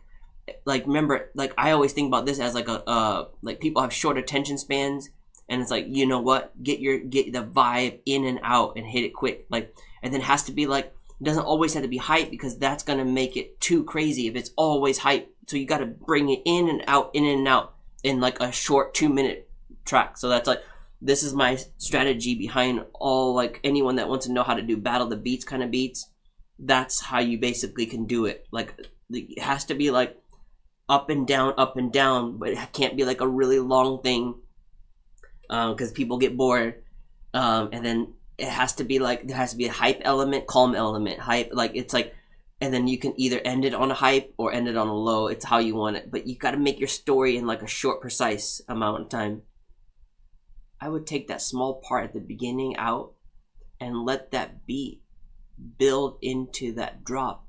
Like, remember, like, I always think about this as like a like, people have short attention spans, and it's like, you know what, get the vibe in and out and hit it quick. Like, and then it has to be like, it doesn't always have to be hype, because that's gonna make it too crazy if it's always hype. So you got to bring it in and out in like a short 2-minute track. So that's like, this is my strategy behind all, like, anyone that wants to know how to do battle the beats kind of beats. That's how you basically can do it. Like, it has to be like up and down, but it can't be like a really long thing, because people get bored. And then it has to be like, there has to be a hype element, calm element, hype. Like, it's like, and then you can either end it on a hype or end it on a low. It's how you want it. But you got to make your story in like a short, precise amount of time. I would take that small part at the beginning out and let that beat build into that drop.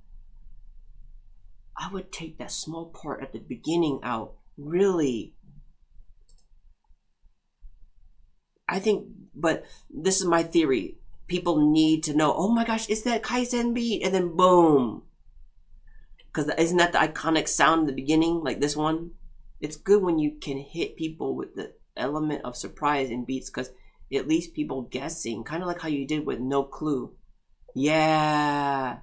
I would take that small part at the beginning out. Really. I think, but this is my theory. People need to know, oh my gosh, it's that Kaizen beat, and then boom. Because isn't that the iconic sound in the beginning, like this one? It's good when you can hit people with the element of surprise in beats, because it leaves people guessing, kind of like how you did with No Clue. Yeah.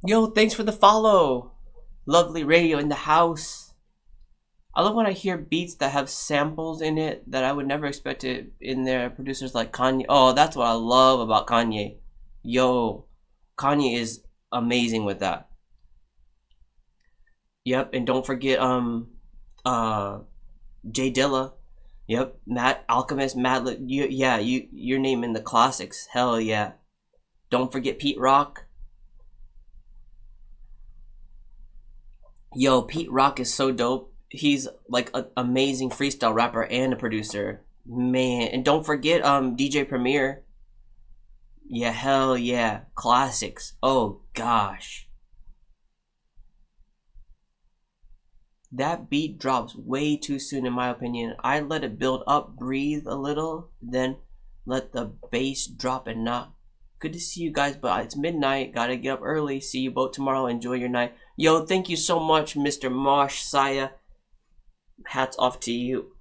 Yo, thanks for the follow. Lovely radio in the house. I love when I hear beats that have samples in it that I would never expect it in there. Producers like Kanye. Oh, that's what I love about Kanye. Yo, Kanye is amazing with that. Yep, and don't forget uh Jay Dilla. Yep, Matt Alchemist, you're naming the classics. Hell yeah. Don't forget Pete Rock. Yo, Pete Rock is so dope. He's like an amazing freestyle rapper and a producer. Man, and don't forget DJ Premier. Yeah, hell yeah. Classics. Oh gosh. That beat drops way too soon in my opinion. I let it build up, breathe a little, then let the bass drop and knock. Good to see you guys, but it's midnight. Gotta get up early. See you both tomorrow. Enjoy your night. Yo, thank you so much, Mr. Mosh Saya. Hats off to you.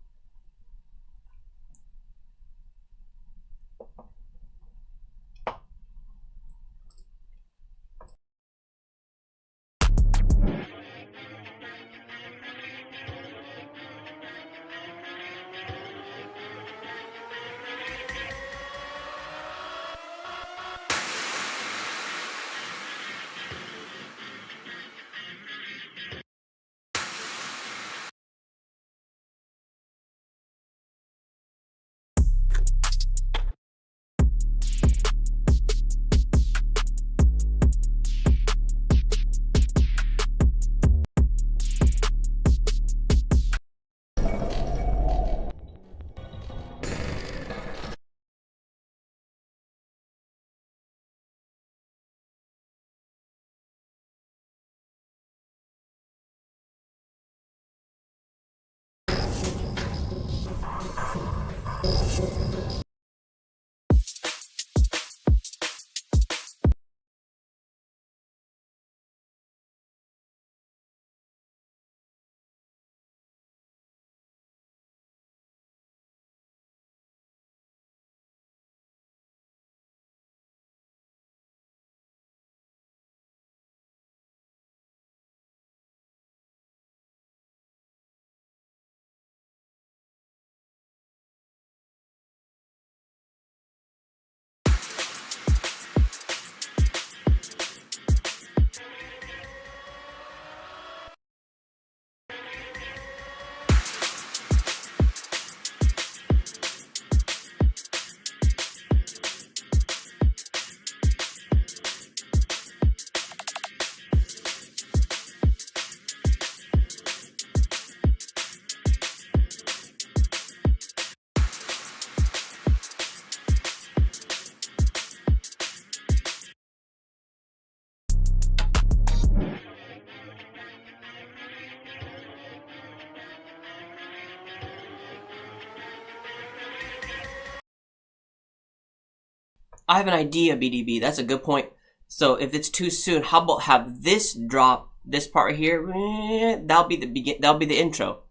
I have an idea, BDB. That's a good point. So if it's too soon, how about have this drop, this part here? That'll be the begin. That'll be the intro.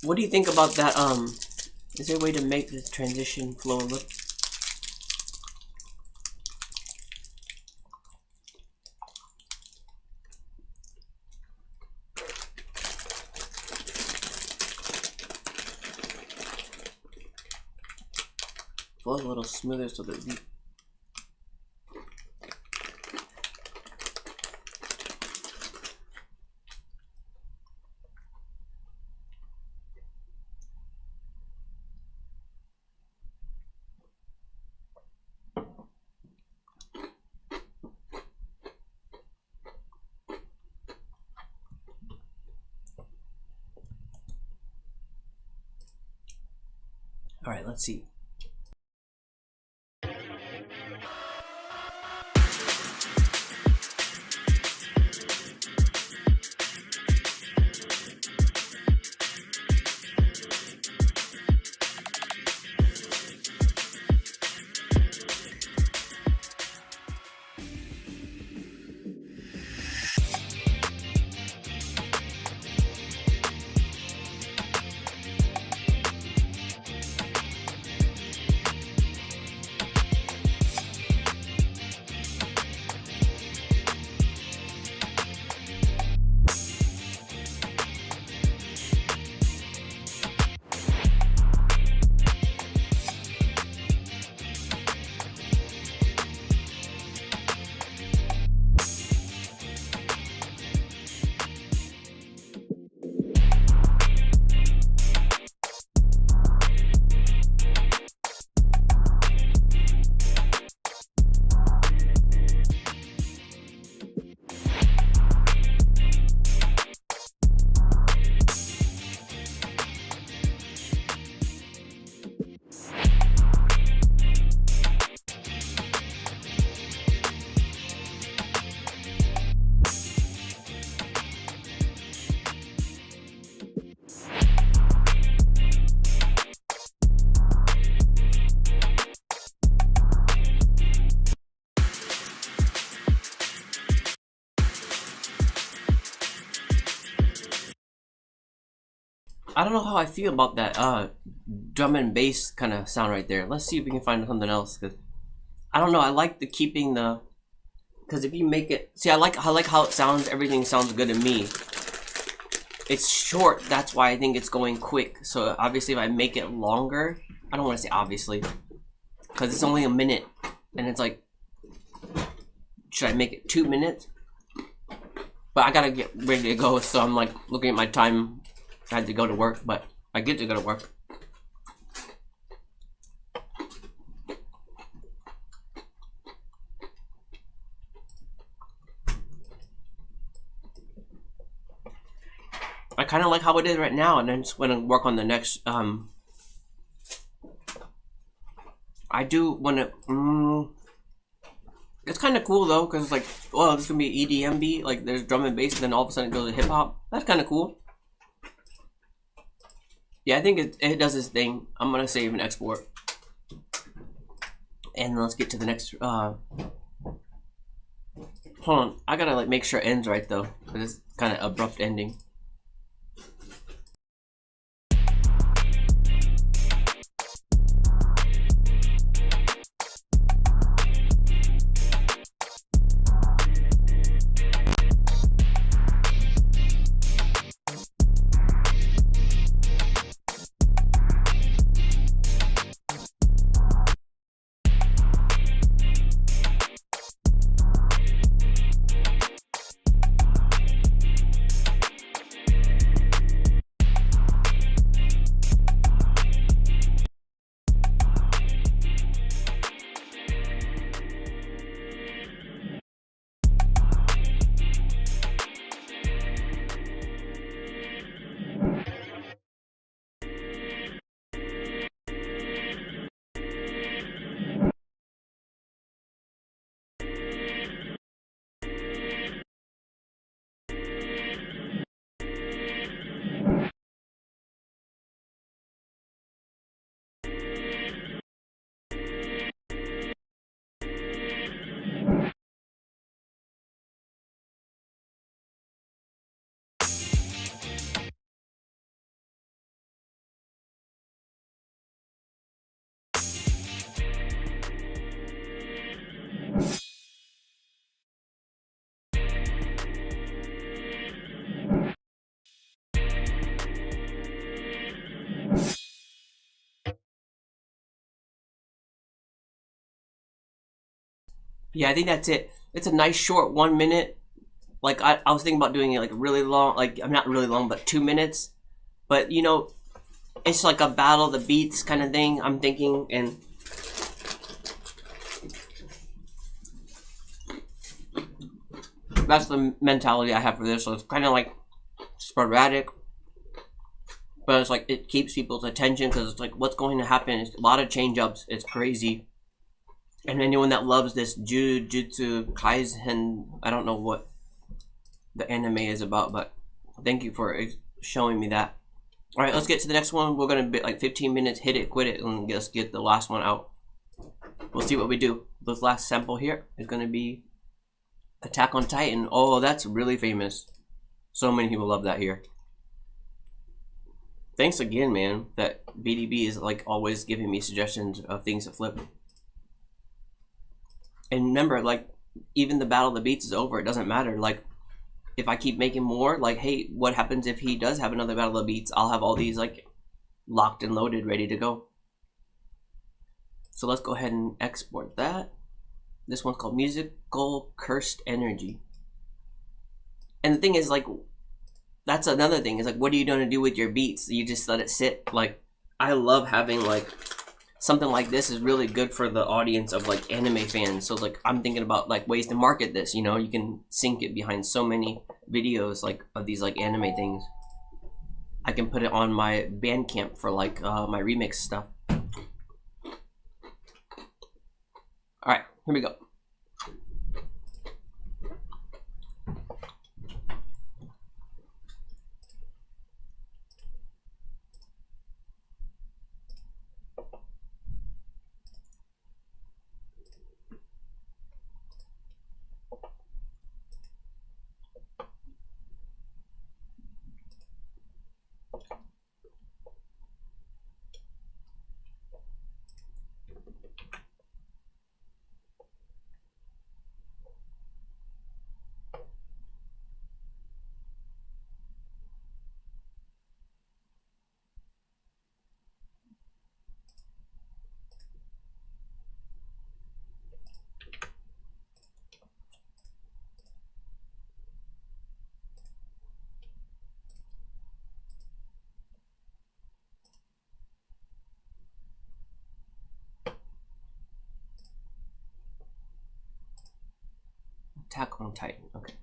What do you think about that? Is there a way to make the transition flow a little? Flow a little smoother so that the all right, let's see. I don't know how I feel about that drum and bass kind of sound right there. Let's see if we can find something else, because I don't know, I like the keeping the, because if you make it, see, I like how it sounds. Everything sounds good to me. It's short, that's why I think it's going quick. So obviously if I make it longer, I don't want to say obviously, because it's only a minute, and it's like, should I make it 2 minutes? But I gotta get ready to go, so I'm like looking at my time. I had to go to work, but I get to go to work. I kind of like how it is right now, and then just want to work on the next. I do want to. It's kind of cool though, because it's like, well, this is gonna be EDM beat. Like, there's drum and bass, and then all of a sudden it goes to hip hop. That's kind of cool. Yeah, I think it does its thing. I'm gonna save and export, and let's get to the next. Hold on, I gotta like make sure it ends right though, because it's kind of abrupt ending. Yeah, I think that's it. It's a nice short 1 minute. Like I was thinking about doing it like really long, like I'm not really long, but 2 minutes. But you know, it's like a battle of the beats kind of thing. I'm thinking, and that's the mentality I have for this. So it's kind of like sporadic, but it's like it keeps people's attention because it's like what's going to happen is a lot of change ups. It's crazy. And anyone that loves this Jujutsu Kaisen, I don't know what the anime is about, but thank you for showing me that. All right, let's get to the next one. We're gonna be like 15 minutes, hit it, quit it, and let's get the last one out. We'll see what we do. This last sample here is gonna be Attack on Titan. Oh, that's really famous. So many people love that here. Thanks again, man. That BDB is like always giving me suggestions of things to flip. And remember, like, even the Battle of the Beats is over. It doesn't matter. Like, if I keep making more, like, hey, what happens if he does have another Battle of the Beats? I'll have all these, like, locked and loaded, ready to go. So let's go ahead and export that. This one's called Musical Cursed Energy. And the thing is, like, that's another thing. Is like, what are you going to do with your beats? You just let it sit. Like, I love having, like, something like this is really good for the audience of like anime fans. So like I'm thinking about like ways to market this, you know, you can sync it behind so many videos like of these like anime things. I can put it on my Bandcamp for like my remix stuff. All right, here we go. Attack on Titan. Okay.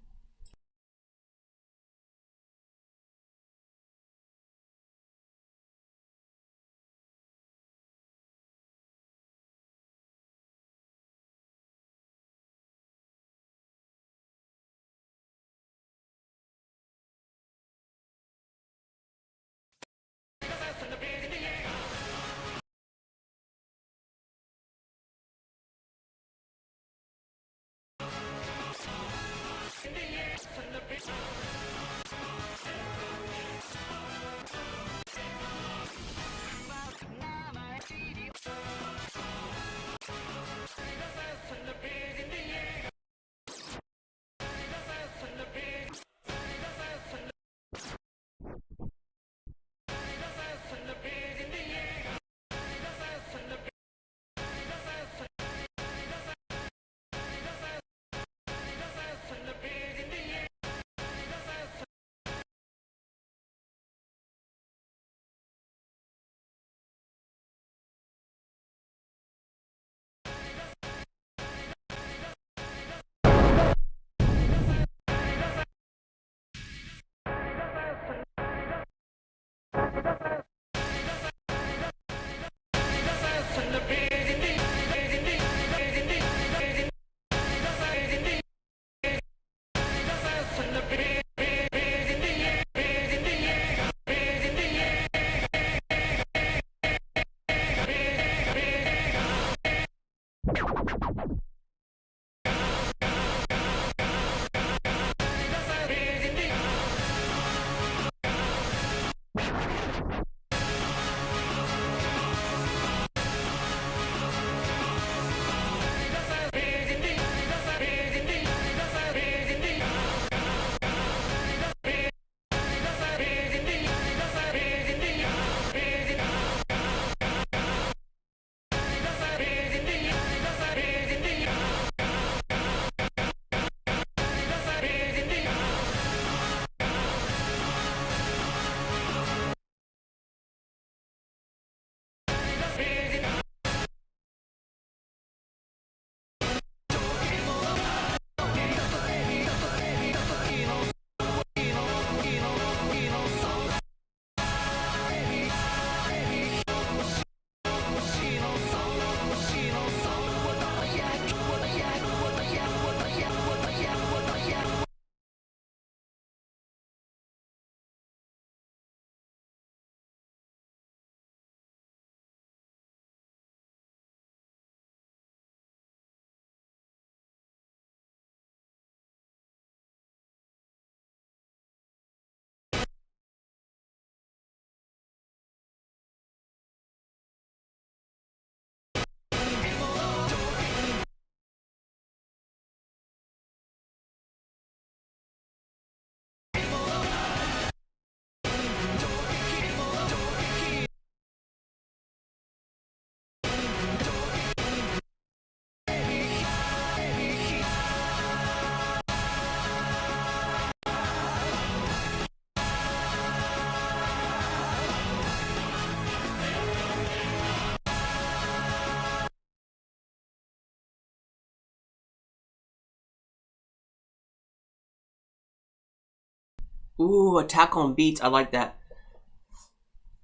Ooh, Attack on Beats. I like that.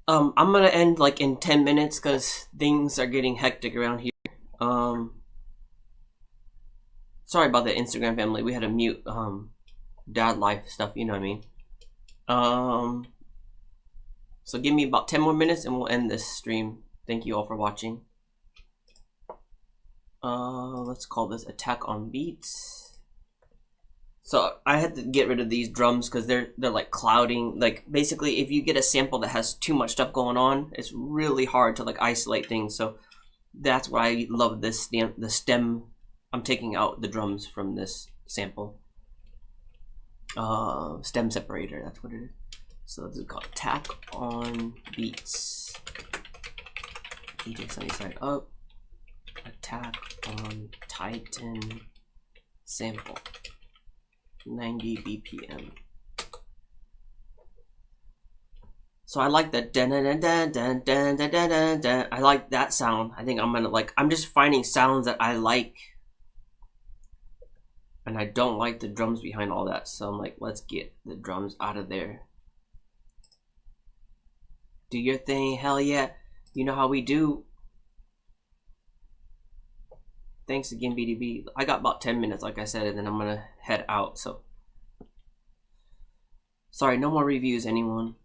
I'm gonna end like in 10 minutes because things are getting hectic around here. Sorry about the Instagram family. We had to mute dad life stuff, you know what I mean? So give me about 10 more minutes and we'll end this stream. Thank you all for watching. Let's call this Attack on Beats. So I had to get rid of these drums because they're like clouding. Like basically, if you get a sample that has too much stuff going on, it's really hard to like isolate things. So that's why I love this the stem. I'm taking out the drums from this sample. Stem separator. That's what it is. So this is called Attack on Beats. DJ Sunny Side Up. Attack on Titan sample. 90 BPM. So I like the dun dun dun dun dun dun dun dun dun. I like that sound. I think I'm gonna like. I'm just finding sounds that I like, and I don't like the drums behind all that. So I'm like, let's get the drums out of there. Do your thing, hell yeah. You know how we do. Thanks again, BDB. I got about 10 minutes, like I said, and then I'm gonna head out. So, sorry, no more reviews, anyone.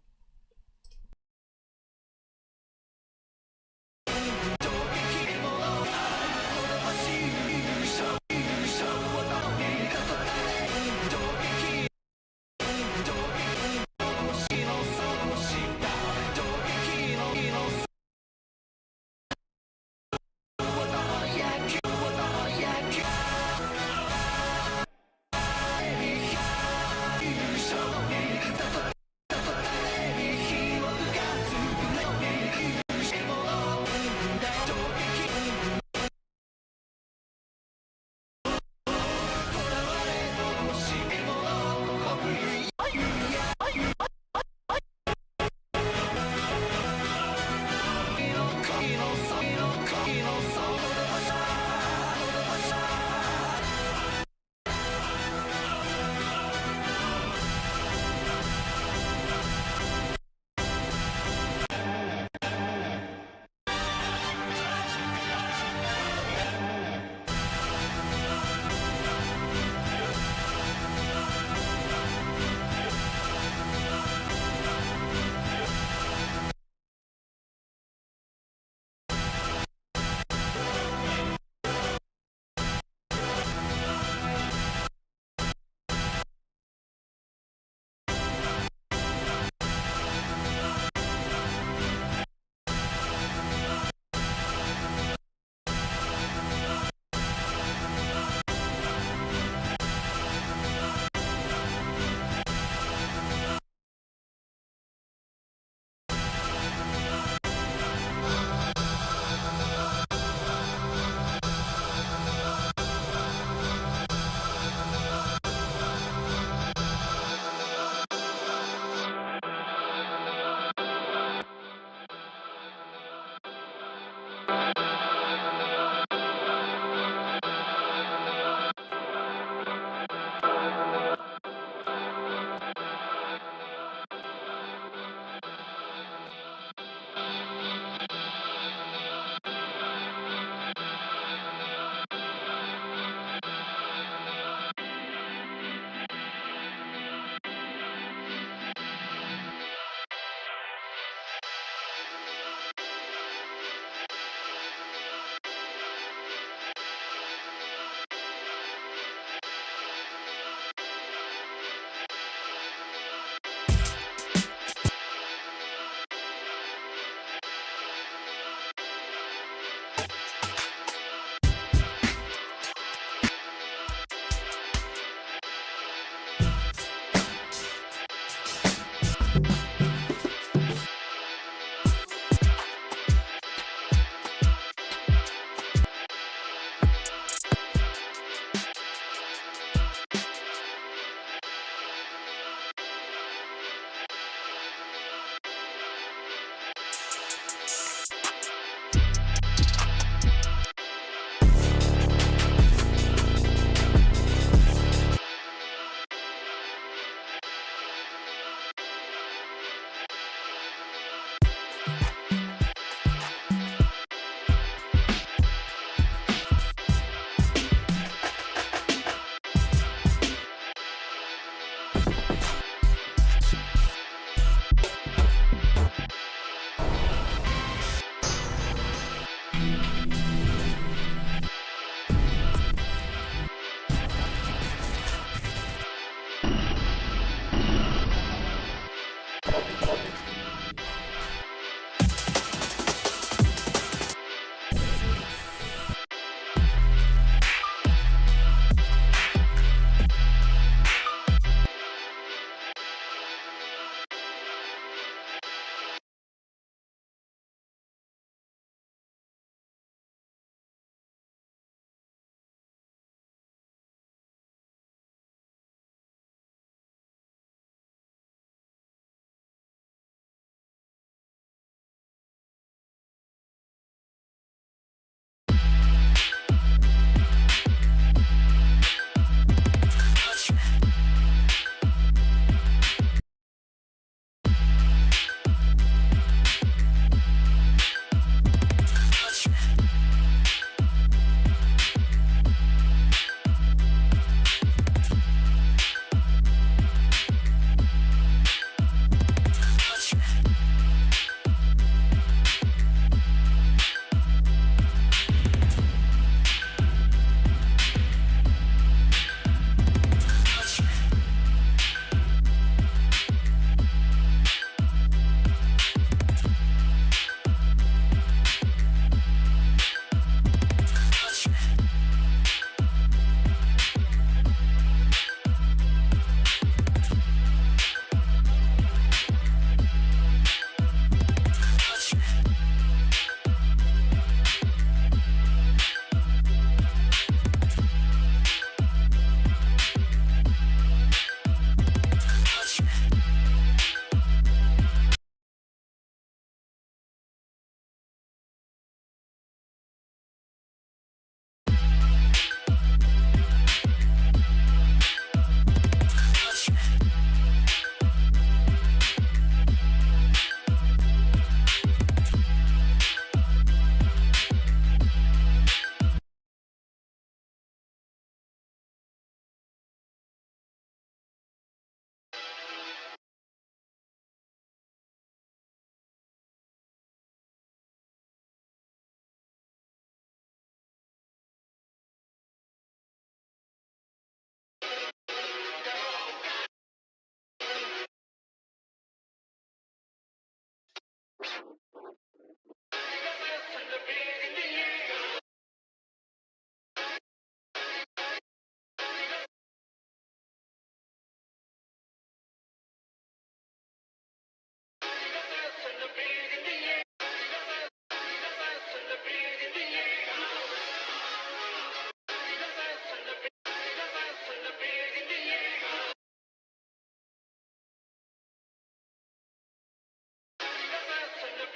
the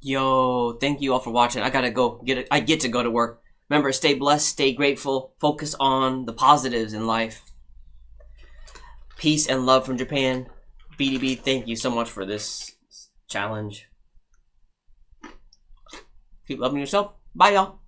Yo, thank you all for watching. I gotta go. I get to go to work. Remember, stay blessed, stay grateful, focus on the positives in life. Peace and love from Japan. BDB, thank you so much for this challenge. Keep loving yourself. Bye, y'all.